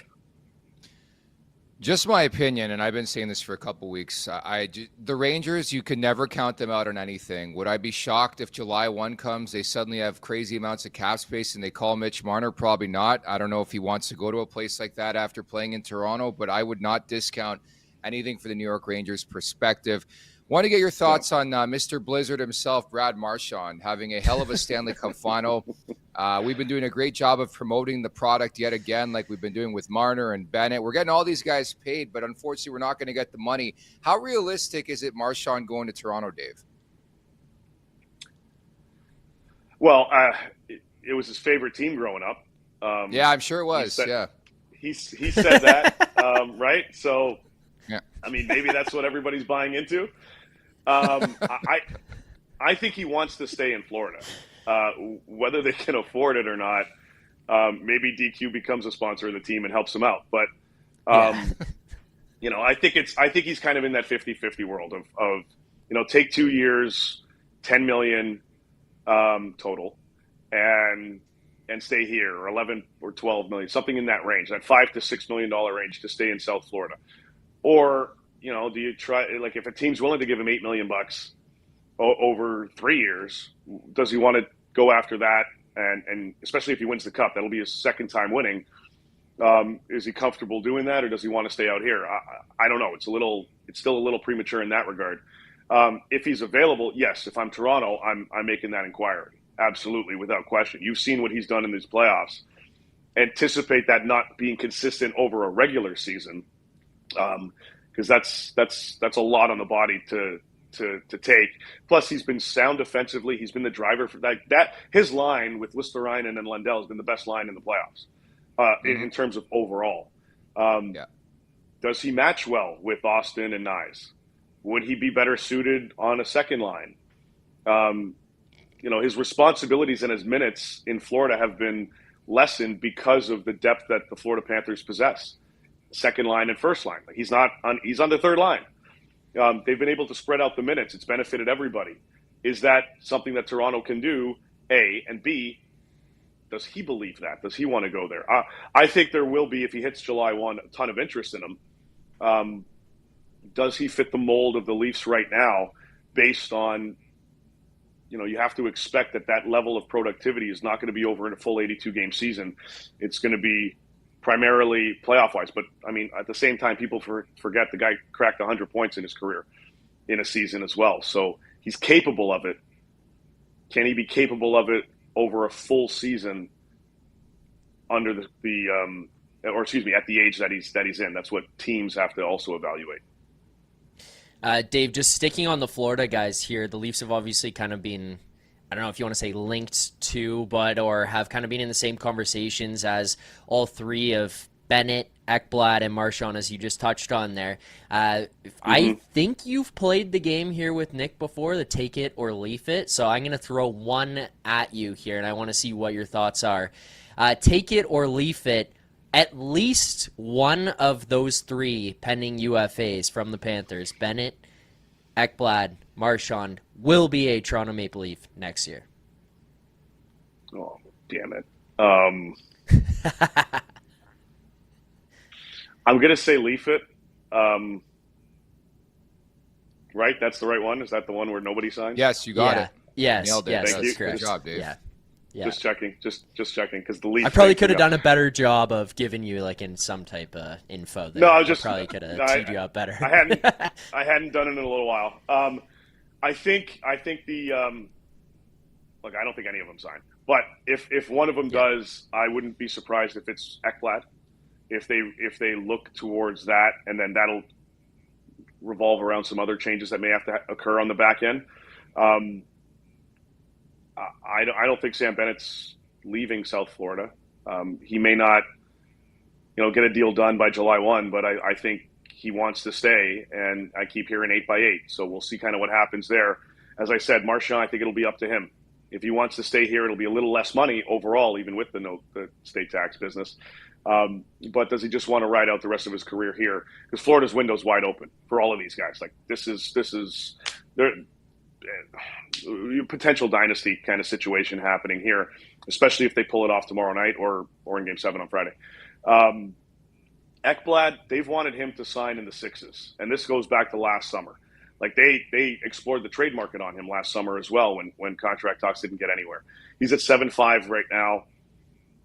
S2: Just my opinion, and I've been saying this for a couple weeks. The Rangers, you can never count them out on anything. Would I be shocked if July 1 comes, they suddenly have crazy amounts of cap space and they call Mitch Marner? Probably not. I don't know if he wants to go to a place like that after playing in Toronto, but I would not discount anything for the New York Rangers perspective. Want to get your thoughts on Mr. Blizzard himself, Brad Marchand, having a hell of a Stanley Cup Final. We've been doing a great job of promoting the product yet again, like we've been doing with Marner and Bennett. We're getting all these guys paid, but unfortunately we're not going to get the money. How realistic is it Marchand going to Toronto, Dave?
S4: Well, it was his favorite team growing up.
S2: Yeah, I'm sure it was.
S4: He said that, right? So,
S2: yeah.
S4: I mean, maybe that's what everybody's buying into. I think he wants to stay in Florida. Whether they can afford it or not, maybe DQ becomes a sponsor of the team and helps him out. But I think he's kind of in that 50-50 world of take 2 years, 10 million total, and stay here, or 11 or 12 million, something in that range, that $5 to $6 million range to stay in South Florida. Or, do you try, like, if a team's willing to give him $8 million over 3 years, does he want to go after that? And especially if he wins the Cup, that'll be his second time winning. Is he comfortable doing that, or does he want to stay out here? I don't know. It's still a little premature in that regard. If he's available, yes. If I'm Toronto, I'm making that inquiry. Absolutely, without question. You've seen what he's done in these playoffs. Anticipate that not being consistent over a regular season, because that's a lot on the body to take. Plus, he's been sound defensively. He's been the driver for that. His line with Listerainen and Lundell has been the best line in the playoffs in terms of overall. Does he match well with Austin and Nyes? Would he be better suited on a second line? His responsibilities and his minutes in Florida have been lessened because of the depth that the Florida Panthers possess. Second line and first line. He's on the third line. They've been able to spread out the minutes. It's benefited everybody. Is that something that Toronto can do, A? And B, does he believe that? Does he want to go there? I think there will be, if he hits July 1, a ton of interest in him. Does he fit the mold of the Leafs right now based on, you have to expect that level of productivity is not going to be over in a full 82-game season. It's going to be primarily playoff-wise. But, at the same time, people forget the guy cracked 100 points in his career in a season as well. So he's capable of it. Can he be capable of it over a full season under at the age that he's in? That's what teams have to also evaluate.
S3: Dave, just sticking on the Florida guys here, the Leafs have obviously kind of been, I don't know if you want to say linked to, or have kind of been in the same conversations as all three of Bennett, Ekblad, and Marchand, as you just touched on there. I think you've played the game here with Nick before, the take it or leaf it. So I'm going to throw one at you here, and I want to see what your thoughts are. Take it or leaf it. At least one of those three pending UFAs from the Panthers, Bennett, Ekblad, Marchand, will be a Toronto Maple Leaf next year.
S4: Oh, damn it. I'm going to say leaf it. Right? That's the right one? Is that the one where nobody signs?
S2: Yes, you got it.
S3: Yes,
S2: nailed it.
S3: yes,
S4: Thank you.
S3: correct.
S2: Good job, Dave.
S3: Yeah.
S4: Just checking, because the Leafs.
S3: I probably could have done a better job of giving you in some type of info there.
S4: No,
S3: I probably could have teed you up better.
S4: I hadn't done it in a little while. I think the look, I don't think any of them sign. But if one of them does, I wouldn't be surprised if it's Ekblad. If they look towards that, and then that'll revolve around some other changes that may have to occur on the back end. I don't think Sam Bennett's leaving South Florida. He may not, get a deal done by July 1, but I think he wants to stay, and I keep hearing 8x8. So we'll see kind of what happens there. As I said, Marchand, I think it'll be up to him. If he wants to stay here, it'll be a little less money overall, even with the state tax business. But does he just want to ride out the rest of his career here? Because Florida's window's wide open for all of these guys. Like this is potential dynasty kind of situation happening here, especially if they pull it off tomorrow night or in Game 7 on Friday. Ekblad, they've wanted him to sign in the sixes, and this goes back to last summer. Like they explored the trade market on him last summer as well when contract talks didn't get anywhere. He's at 7.5 right now.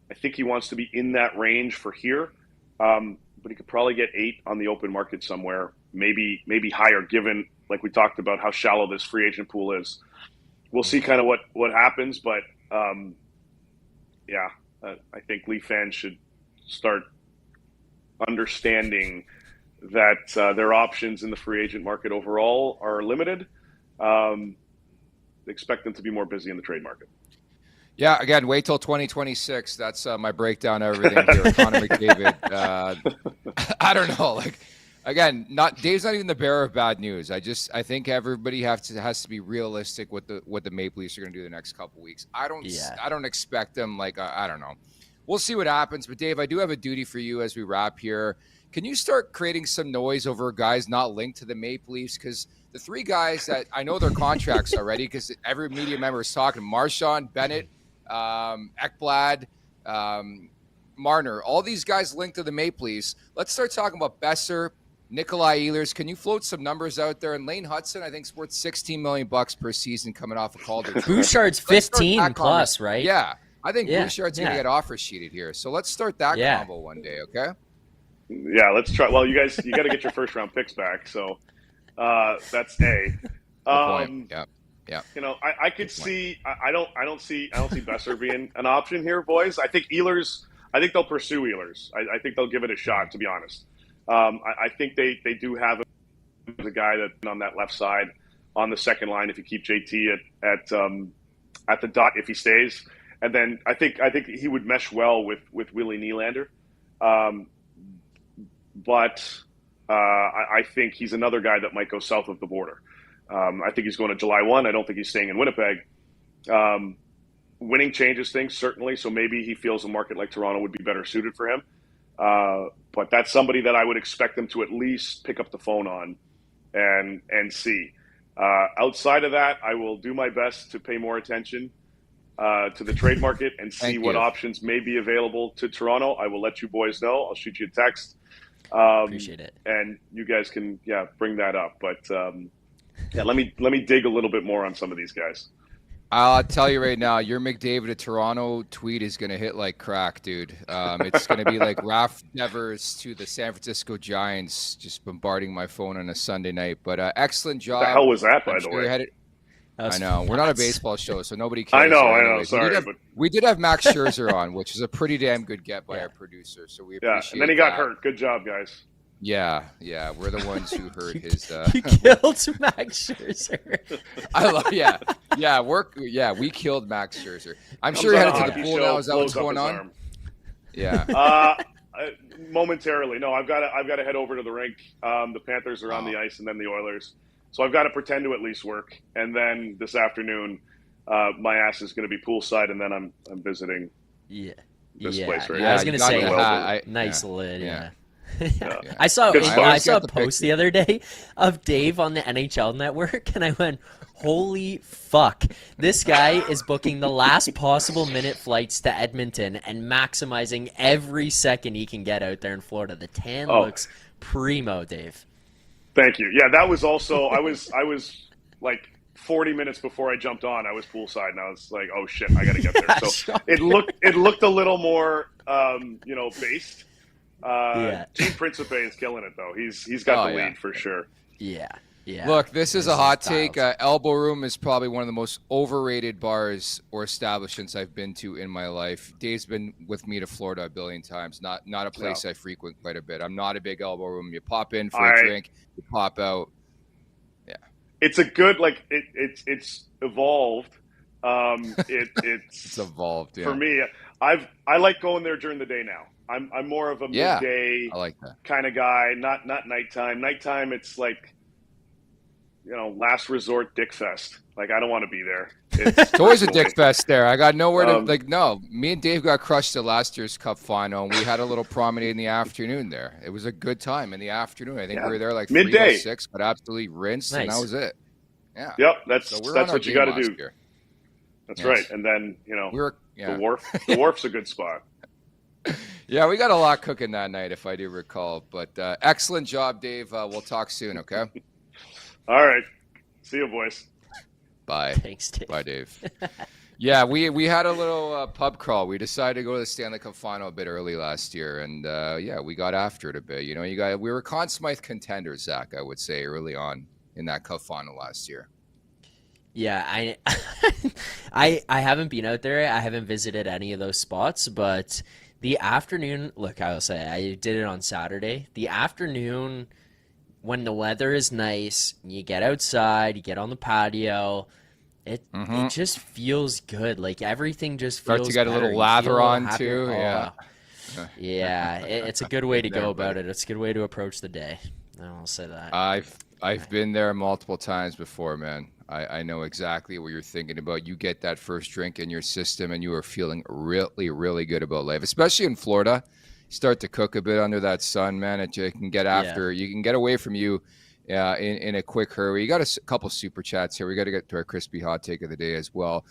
S4: I think he wants to be in that range for here, but he could probably get 8 on the open market somewhere, maybe higher, given, like we talked about, how shallow this free agent pool is. We'll see kind of what happens, but I think Leaf fans should start understanding that their options in the free agent market overall are limited. Expect them to be more busy in the trade market.
S2: Yeah, again, wait till 2026. That's my breakdown of everything here. Connor McDavid. I don't know. Dave's not even the bearer of bad news. I think everybody has to be realistic with what the Maple Leafs are going to do the next couple weeks. I don't expect them. I don't know. We'll see what happens. But Dave, I do have a duty for you as we wrap here. Can you start creating some noise over guys not linked to the Maple Leafs? Because the three guys that I know their contracts already because every media member is talking. Marchand, Bennett, Ekblad, Marner, all these guys linked to the Maple Leafs. Let's start talking about Besser, Nikolai Ehlers. Can you float some numbers out there? And Lane Hudson, I think, is worth $16 million per season coming off a Calder.
S3: Bouchard's 15 plus, right?
S2: Yeah. I think Bouchard's going to get offer sheeted here. So let's start that combo one day, okay?
S4: Yeah, let's try. Well, you got to get your first round picks back. So that's A. Yeah. You know, I could see. I don't see Besser being an option here, boys. I think Ehlers. I think they'll pursue Ehlers. I think they'll give it a shot. To be honest, I think they do have a guy that on that left side on the second line. If you keep JT at the dot, if he stays, and then I think he would mesh well with Willie Nylander. But I think he's another guy that might go south of the border. I think he's going to July 1. I don't think he's staying in Winnipeg. Winning changes things, certainly. So maybe he feels a market like Toronto would be better suited for him. But that's somebody that I would expect them to at least pick up the phone on and see. Outside of that, I will do my best to pay more attention to the trade market and see what options may be available to Toronto. I will let you boys know. I'll shoot you a text.
S3: Appreciate it.
S4: And you guys can, bring that up. But let me dig a little bit more on some of these guys.
S2: I'll tell you right now, your McDavid to Toronto tweet is going to hit like crack, dude. It's going to be like Ralph Devers to the San Francisco Giants, just bombarding my phone on a Sunday night. But excellent job.
S4: What the hell was that, by the way?
S2: I know. We're not a baseball show, so nobody cares.
S4: I know. Sorry.
S2: We did have Max Scherzer on, which is a pretty damn good get by our producer. So we appreciate
S4: and then he got hurt. Good job, guys.
S2: Yeah. We're the ones who heard his.
S3: You killed Max Scherzer.
S2: We killed Max Scherzer. I'm sure he headed to the pool now. Is that what's going on?
S4: Arm.
S2: Yeah.
S4: Momentarily, no. I've got to head over to the rink. The Panthers are on the ice, and then the Oilers. So I've got to pretend to at least work, and then this afternoon, my ass is going to be poolside, and then I'm visiting. This place right now.
S3: I was going to say nice lid. Yeah. I saw a post the other day of Dave on the NHL Network, and I went, holy fuck. This guy is booking the last possible minute flights to Edmonton and maximizing every second he can get out there in Florida. The tan looks primo, Dave.
S4: Thank you. Yeah, that was also I was like 40 minutes before I jumped on, I was poolside, and I was like, oh shit, I got to get there. So it looked a little more based. Gene Principe is killing it though. He's got the lead for sure.
S3: Yeah.
S2: Look, this is a hot take. Elbow Room is probably one of the most overrated bars or establishments I've been to in my life. Dave's been with me to Florida a billion times. Not a place I frequent quite a bit. I'm not a big Elbow Room. You pop in for a drink, you pop out. Yeah,
S4: it's a good it's evolved. It's
S2: evolved. Yeah.
S4: For me. I like going there during the day now. I'm more of a midday kind of guy. Not nighttime. Nighttime, it's like, last resort dick fest. Like, I don't want to be there.
S2: It's always a dick fest there. I got nowhere to me and Dave got crushed at last year's Cup Final, and we had a little promenade in the afternoon there. It was a good time in the afternoon. I think we were there like
S4: midday
S2: 6, but absolutely rinsed, and that was it. Yeah.
S4: Yep. That's what you got to do. That's right. And then the wharf's a good spot.
S2: Yeah, we got a lot cooking that night, if I do recall. But excellent job, Dave. We'll talk soon, okay?
S4: All right. See you, boys.
S2: Bye.
S3: Thanks, Dave.
S2: Bye, Dave. Yeah, we had a little pub crawl. We decided to go to the Stanley Cup Final a bit early last year, and we got after it a bit. We were Conn Smythe contenders, Zach, I would say, early on in that Cup Final last year.
S3: Yeah, I haven't been out there. I haven't visited any of those spots, but the afternoon, look, I will say, I did it on Saturday. The afternoon, when the weather is nice, you get outside, you get on the patio, it just feels good. Like, everything just feels
S2: Start to get
S3: better.
S2: a little lather on, too.
S3: Yeah, it's a good way to go about it. It's a good way to approach the day. I'll say that.
S2: I've been there multiple times before, man. I know exactly what you're thinking about. You get that first drink in your system, and you are feeling really, really good about life, especially in Florida. You start to cook a bit under that sun, man. You can get after. You can get away from you in a quick hurry. You got a couple super chats here. We got to get to our crispy hot take of the day as well.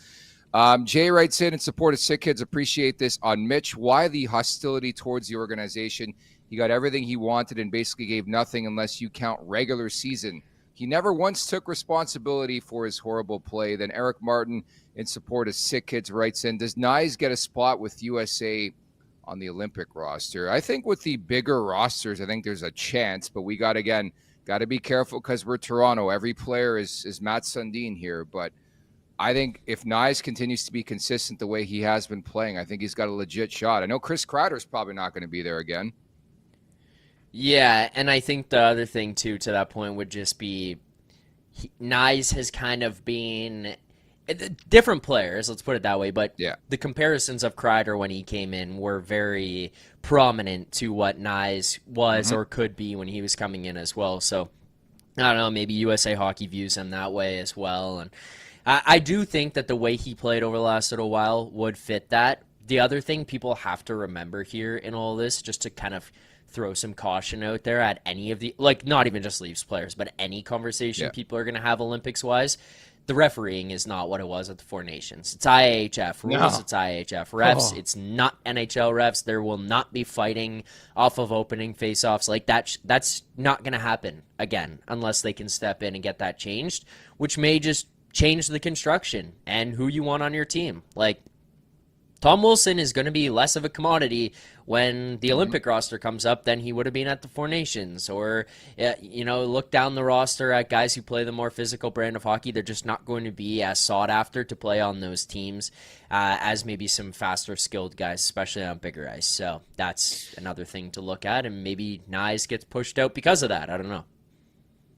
S2: Jay writes in support of Sick Kids. Appreciate this. On Mitch, why the hostility towards the organization? He got everything he wanted and basically gave nothing unless you count regular season. He never once took responsibility for his horrible play. Then Eric Martin, in support of Sick Kids, writes in, does Nyes get a spot with USA on the Olympic roster? I think with the bigger rosters, I think there's a chance, but we got to be careful because we're Toronto. Every player is Matt Sundin here, but I think if Nyes continues to be consistent the way he has been playing, I think he's got a legit shot. I know Chris Kreider's probably not going to be there again.
S3: Yeah, and I think the other thing, too, to that point would just be Nyes has kind of been different players, let's put it that way, but the comparisons of Kreider when he came in were very prominent to what Nyes was or could be when he was coming in as well. So, I don't know, maybe USA Hockey views him that way as well. And I do think that the way he played over the last little while would fit that. The other thing people have to remember here in all this, just to kind of throw some caution out there at any of the, like, not even just Leafs players, but any conversation people are going to have Olympics-wise, the refereeing is not what it was at the Four Nations. It's IHF rules, it's IHF refs, it's not NHL refs. There will not be fighting off of opening face-offs. Like, that's not going to happen again unless they can step in and get that changed, which may just change the construction and who you want on your team. Like, Tom Wilson is going to be less of a commodity when the Olympic roster comes up than he would have been at the Four Nations. Or, look down the roster at guys who play the more physical brand of hockey. They're just not going to be as sought after to play on those teams as maybe some faster skilled guys, especially on bigger ice. So that's another thing to look at, and maybe Nyes gets pushed out because of that. I don't know.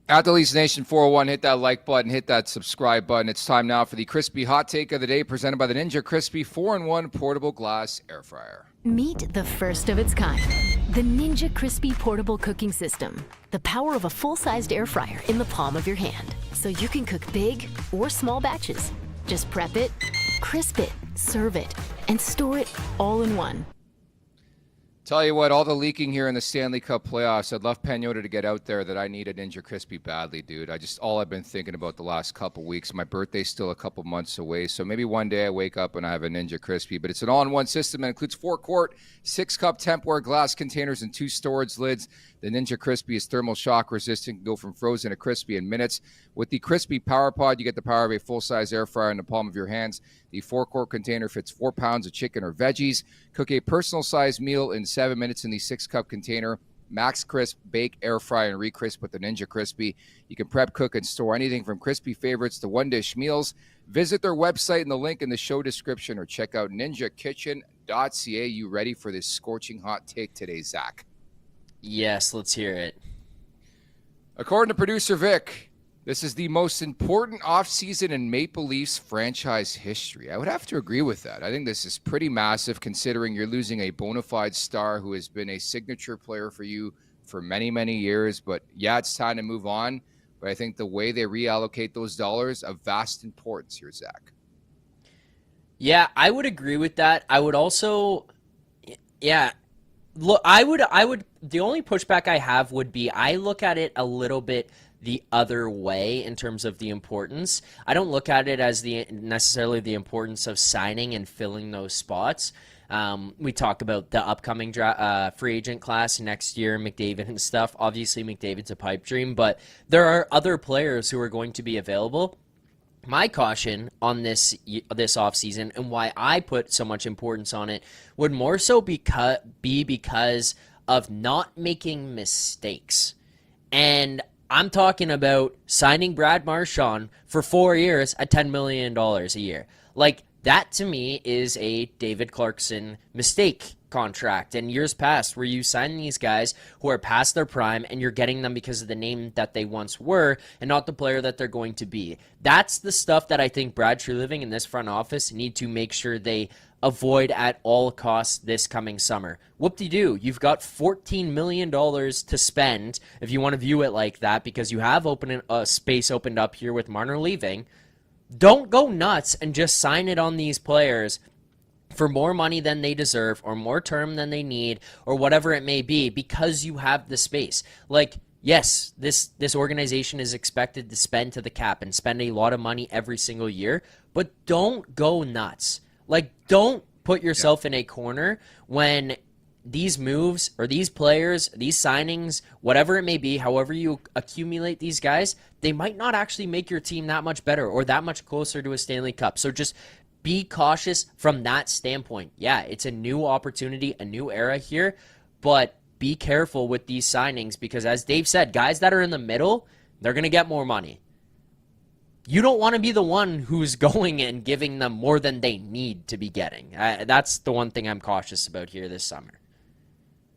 S2: At the Leafs Nation 401, hit that like button, hit that subscribe button. It's time now for the Crispy Hot Take of the Day, presented by the Ninja Crispy 4-in-1 Portable Glass Air Fryer.
S5: Meet the first of its kind, the Ninja Crispy Portable Cooking System. The power of a full-sized air fryer in the palm of your hand, so you can cook big or small batches. Just prep it, crisp it, serve it, and store it all in one.
S2: Tell you what, all the leaking here in the Stanley Cup playoffs, I'd love Pagnotta to get out there that I need a Ninja Crispy badly, dude. All I've been thinking about the last couple weeks. My birthday's still a couple months away, so maybe one day I wake up and I have a Ninja Crispy. But it's an all-in-one system that includes 4-quart, 6-cup Tupperware glass containers and 2 storage lids. The Ninja Crispy is thermal shock resistant, can go from frozen to crispy in minutes. With the Crispy Power Pod, you get the power of a full-size air fryer in the palm of your hands. The 4-quart container fits 4 pounds of chicken or veggies. Cook a personal-sized meal in 7 minutes in the 6-cup container. Max Crisp, bake, air fry, and re-crisp with the Ninja Crispy. You can prep, cook, and store anything from crispy favorites to one-dish meals. Visit their website in the link in the show description or check out ninjakitchen.ca. You ready for this scorching hot take today, Zach?
S3: Yes, let's hear it.
S2: According to producer Vic, this is the most important offseason in Maple Leafs franchise history. I would have to agree with that. I think this is pretty massive considering you're losing a bona fide star who has been a signature player for you for many, many years. But yeah, it's time to move on. But I think the way they reallocate those dollars of vast importance here, Zach.
S3: Yeah, I would agree with that. I would also, look, I would, the only pushback I have would be I look at it a little bit the other way in terms of the importance. I don't look at it as necessarily the importance of signing and filling those spots. We talk about the upcoming free agent class next year, McDavid and stuff. Obviously, McDavid's a pipe dream, but there are other players who are going to be available. My caution on this offseason and why I put so much importance on it would more so be because of not making mistakes. And I'm talking about signing Brad Marchand for 4 years at $10 million a year. Like, that to me is a David Clarkson mistake contract in years past where you sign these guys who are past their prime and you're getting them because of the name that they once were and not the player that they're going to be. That's the stuff that I think Brad Treliving and this front office need to make sure they avoid at all costs this coming summer. Whoop-de-doo, you've got $14 million to spend if you want to view it like that because you have space opened up here with Marner leaving. Don't go nuts and just sign it on these players for more money than they deserve or more term than they need or whatever it may be because you have the space. Like, yes, this organization is expected to spend to the cap and spend a lot of money every single year, but don't go nuts. Like, don't put yourself in a corner when these moves or these players, these signings, whatever it may be, however you accumulate these guys, they might not actually make your team that much better or that much closer to a Stanley Cup. So just be cautious from that standpoint. Yeah, it's a new opportunity, a new era here, but be careful with these signings because, as Dave said, guys that are in the middle, they're going to get more money. You don't want to be the one who's going and giving them more than they need to be getting. That's the one thing I'm cautious about here this summer.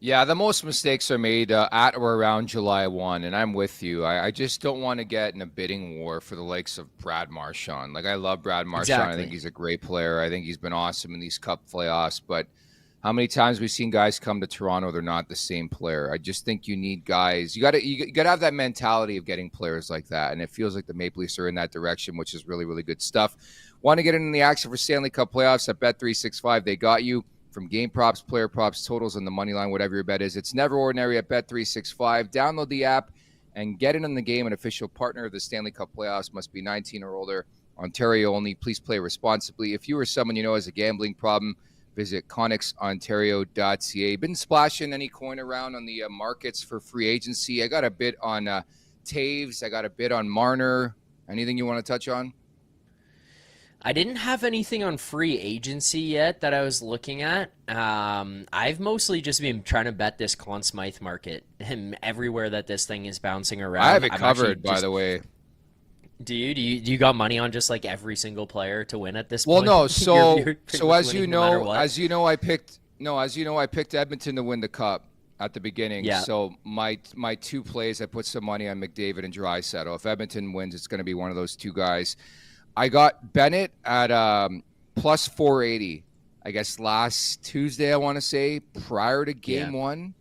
S2: Yeah, the most mistakes are made at or around July 1, and I'm with you. I just don't want to get in a bidding war for the likes of Brad Marchand. Like, I love Brad Marchand.
S3: Exactly.
S2: I think he's a great player. I think he's been awesome in these Cup playoffs, but how many times we've seen guys come to Toronto, they're not the same player. I just think you need guys. You got to have that mentality of getting players like that, and it feels like the Maple Leafs are in that direction, which is really, really good stuff. Want to get in the action for Stanley Cup playoffs at Bet365? They got you. From game props, player props, totals, and the money line, whatever your bet is. It's never ordinary at Bet365. Download the app and get in on the game. An official partner of the Stanley Cup playoffs. Must be 19 or older. Ontario only. Please play responsibly. If you or someone you know has a gambling problem, visit connexontario.ca. Been splashing any coin around on the markets for free agency. I got a bit on Taves. I got a bit on Marner. Anything you want to touch on?
S3: I didn't have anything on free agency yet that I was looking at. I've mostly just been trying to bet this Conn Smythe market and everywhere that this thing is bouncing around.
S2: I have it covered, by the way.
S3: Do you got money on just like every single player to win at this
S2: well,
S3: point?
S2: Well, no. So as you know, I picked Edmonton to win the Cup at the beginning.
S3: Yeah.
S2: So my two plays, I put some money on McDavid and Draisaitl. If Edmonton wins, it's going to be one of those two guys. I got Bennett at plus 480, I guess last Tuesday, I want to say, prior to game one.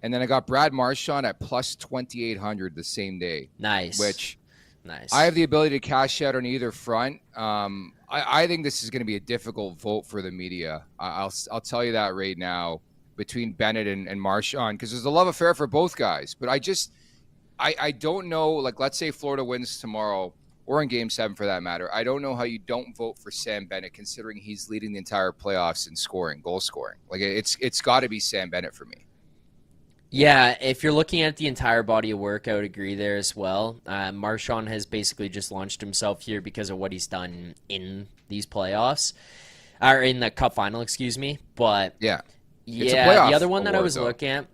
S2: And then I got Brad Marchand at plus 2,800 the same day.
S3: Nice.
S2: Which
S3: nice.
S2: I have the ability to cash out on either front. I think this is going to be a difficult vote for the media. I'll tell you that right now between Bennett and Marchand because there's a love affair for both guys. But I don't know, like let's say Florida wins tomorrow, or in Game 7 for that matter. I don't know how you don't vote for Sam Bennett considering he's leading the entire playoffs in scoring, goal scoring. Like it's got to be Sam Bennett for me.
S3: Yeah, if you're looking at the entire body of work, I would agree there as well. Marchand has basically just launched himself here because of what he's done in these playoffs, or in the Cup Final, excuse me. But
S2: yeah,
S3: the other one that I was looking at.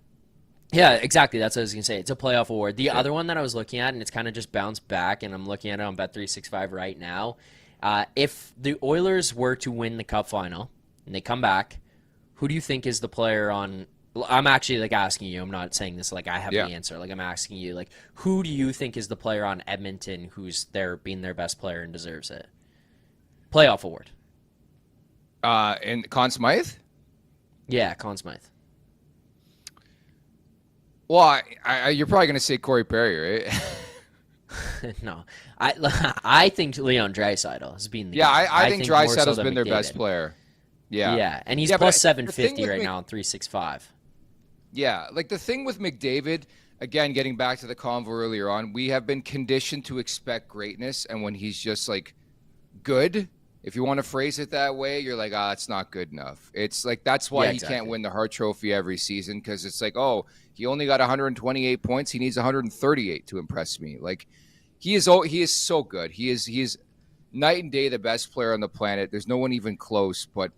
S3: Yeah, exactly. That's what I was going to say. It's a playoff award. The other one that I was looking at, and it's kind of just bounced back, and I'm looking at it on Bet365 right now. If the Oilers were to win the Cup Final, and they come back, who do you think is the player on... I'm actually, like, asking you. I'm not saying this like I have the answer. Like, I'm asking you, like, who do you think is the player on Edmonton who's being their best player and deserves it? Playoff award.
S2: And Conn Smythe?
S3: Yeah, Conn Smythe.
S2: Well, you're probably going to say Corey Perry, right?
S3: No, I think Leon Draisaitl has been.
S2: I think Draisaitl's been their best player.
S3: Yeah, and he's plus 750 right now on 365.
S2: Yeah, like the thing with McDavid, again, getting back to the convo earlier on, we have been conditioned to expect greatness, and when he's just like good, if you want to phrase it that way, you're like, it's not good enough. It's like that's why he can't win the Hart Trophy every season because it's like, he only got 128 points. He needs 138 to impress me. Like he is so good. He is night and day the best player on the planet. There's no one even close. But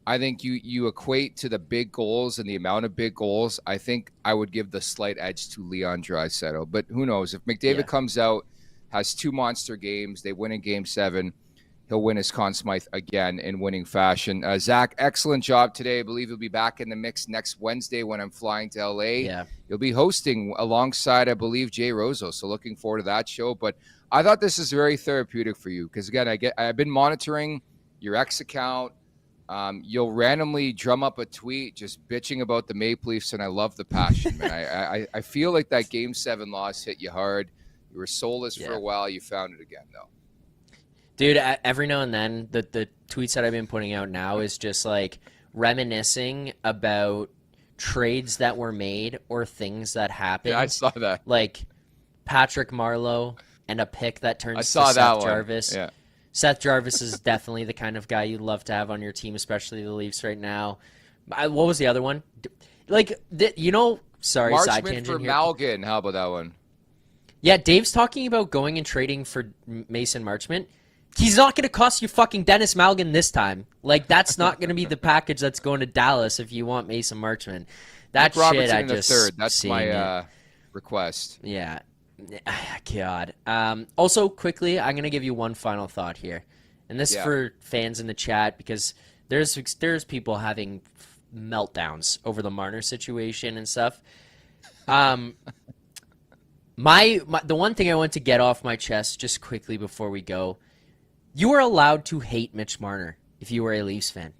S2: I think you equate to the big goals and the amount of big goals. I think I would give the slight edge to Leon Draisaitl. But who knows? If McDavid comes out, has two monster games, they win in Game 7. He'll win his Conn Smythe again in winning fashion. Zach, excellent job today. I believe he'll be back in the mix next Wednesday when I'm flying to LA.
S3: Yeah.
S2: You'll be hosting alongside, I believe, Jay Rozo. So looking forward to that show. But I thought this is very therapeutic for you because, again, I've been monitoring your X account. You'll randomly drum up a tweet just bitching about the Maple Leafs, and I love the passion, man. I feel like that Game 7 loss hit you hard. You were soulless for a while. You found it again, though.
S3: Dude, every now and then, the tweets that I've been putting out now is just like reminiscing about trades that were made or things that happened.
S2: Yeah, I saw that.
S3: Like Patrick Marleau and a pick that turns
S2: I saw
S3: to
S2: that
S3: Seth
S2: one.
S3: Jarvis.
S2: Yeah.
S3: Seth Jarvis is definitely the kind of guy you'd love to have on your team, especially the Leafs right now. What was the other one? Sorry, side
S2: Marchment
S3: tangent
S2: for
S3: here.
S2: Malgin. How about that one?
S3: Yeah, Dave's talking about going and trading for Mason Marchment. He's not going to cost you fucking Dennis Malgin this time. Like, that's not going to be the package that's going to Dallas if you want Mason Marchment. That
S2: Nick Robertson
S3: shit, I
S2: in the
S3: just
S2: third. That's
S3: seen
S2: my
S3: it.
S2: request.
S3: Yeah. God. Also, quickly, I'm going to give you one final thought here. And this for fans in the chat, because there's people having meltdowns over the Marner situation and stuff. The one thing I want to get off my chest just quickly before we go, you are allowed to hate Mitch Marner if you are a Leafs fan.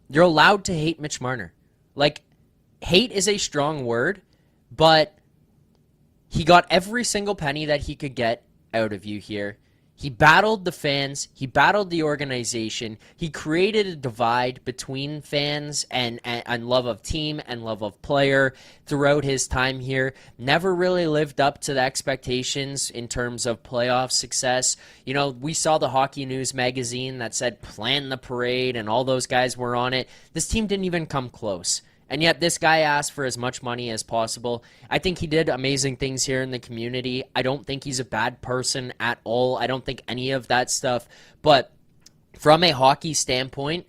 S3: You're allowed to hate Mitch Marner. Like, hate is a strong word, but he got every single penny that he could get out of you here. He battled the fans. He battled the organization. He created a divide between fans and love of team and love of player throughout his time here. Never really lived up to the expectations in terms of playoff success. You know, we saw the Hockey News magazine that said plan the parade and all those guys were on it. This team didn't even come close. And yet this guy asked for as much money as possible. I think he did amazing things here in the community. I don't think he's a bad person at all. I don't think any of that stuff. But from a hockey standpoint,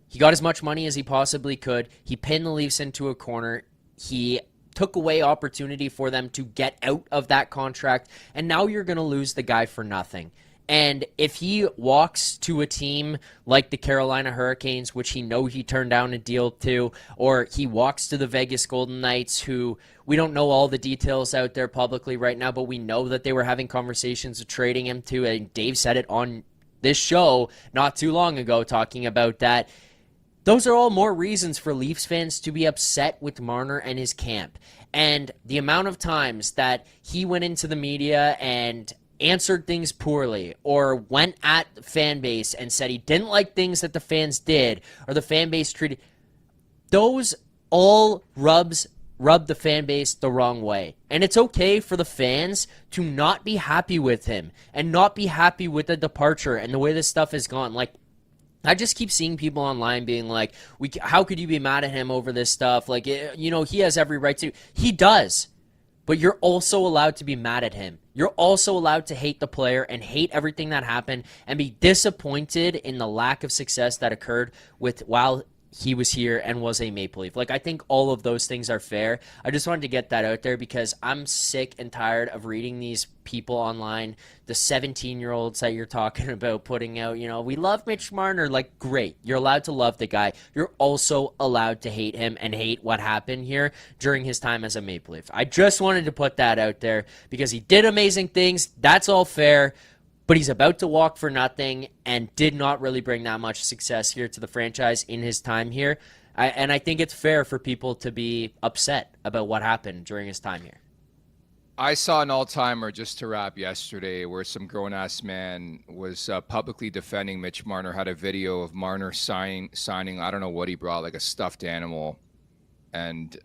S3: he got as much money as he possibly could. He pinned the Leafs into a corner. He took away opportunity for them to get out of that contract. And now you're going to lose the guy for nothing. And if he walks to a team like the Carolina Hurricanes, which he turned down a deal to, or he walks to the Vegas Golden Knights, who we don't know all the details out there publicly right now, but we know that they were having conversations of trading him to, and Dave said it on this show not too long ago talking about that. Those are all more reasons for Leafs fans to be upset with Marner and his camp. And the amount of times that he went into the media and answered things poorly or went at the fan base and said he didn't like things that the fans did or the fan base treated, those all rub the fan base the wrong way. And it's okay for the fans to not be happy with him and not be happy with the departure and the way this stuff has gone. Like, I just keep seeing people online being like, how could you be mad at him over this stuff? Like, he has every right to. He does. But you're also allowed to be mad at him. You're also allowed to hate the player and hate everything that happened and be disappointed in the lack of success that occurred while he was here and was a Maple Leaf. Like, I think all of those things are fair. I just wanted to get that out there because I'm sick and tired of reading these people online, the 17-year-olds that you're talking about putting out, we love Mitch Marner. Like, great. You're allowed to love the guy. You're also allowed to hate him and hate what happened here during his time as a Maple Leaf. I just wanted to put that out there because he did amazing things. That's all fair. But he's about to walk for nothing and did not really bring that much success here to the franchise in his time here. And I think it's fair for people to be upset about what happened during his time here.
S2: I saw an all-timer just to wrap yesterday where some grown-ass man was publicly defending Mitch Marner, had a video of Marner signing, I don't know what he brought, like a stuffed animal. And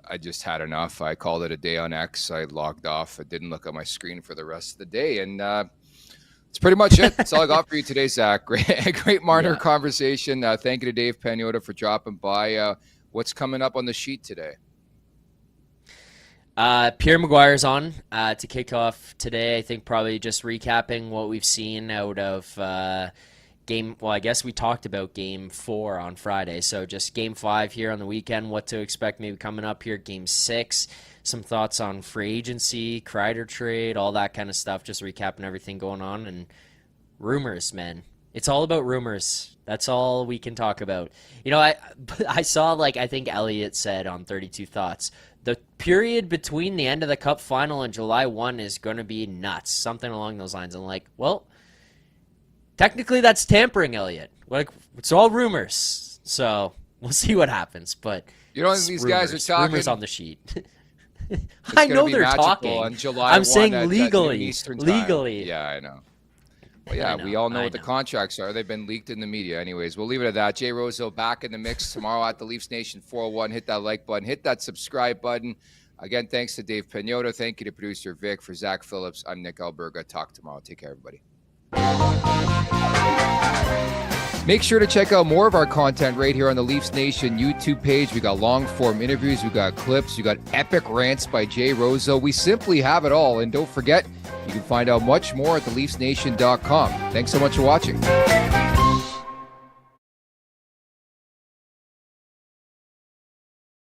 S2: I just had enough. I called it a day on X. I logged off. I didn't look at my screen for the rest of the day. And that's pretty much it. That's all I got for you today, Zach. Great Marner conversation. Thank you to Dave Pagnotta for dropping by. What's coming up on the sheet today?
S3: Pierre Maguire's on to kick off today. I think probably just recapping what we've seen out of game. Well, I guess we talked about game 4 on Friday. So just game 5 here on the weekend. What to expect maybe coming up here. Game 6. Some thoughts on free agency, Kreider trade, all that kind of stuff. Just recapping everything going on. And rumors, man. It's all about rumors. That's all we can talk about. I saw, I think Elliot said on 32 Thoughts, the period between the end of the Cup Final and July 1 is going to be nuts. Something along those lines. I'm like, well, technically that's tampering, Elliot. It's all rumors. So we'll see what happens. But
S2: you don't think these guys are talking?
S3: Rumors on the sheet. I know they're talking.
S2: On July
S3: I'm
S2: 1
S3: saying
S2: at
S3: legally.
S2: Eastern time.
S3: Legally.
S2: Yeah, I know. Well, yeah, we all know what the contracts are. They've been leaked in the media. Anyways, we'll leave it at that. Jay Rosehill back in the mix tomorrow at the Leafs Nation 401. Hit that like button. Hit that subscribe button. Again, thanks to Dave Pagnotta. Thank you to producer Vic. For Zack Phillips, I'm Nick Alberga. Talk tomorrow. Take care, everybody. Make sure to check out more of our content right here on the Leafs Nation YouTube page. We got long-form interviews. We got clips. We got epic rants by Jay Roseau. We simply have it all. And don't forget, you can find out much more at theleafsnation.com. Thanks so much for watching.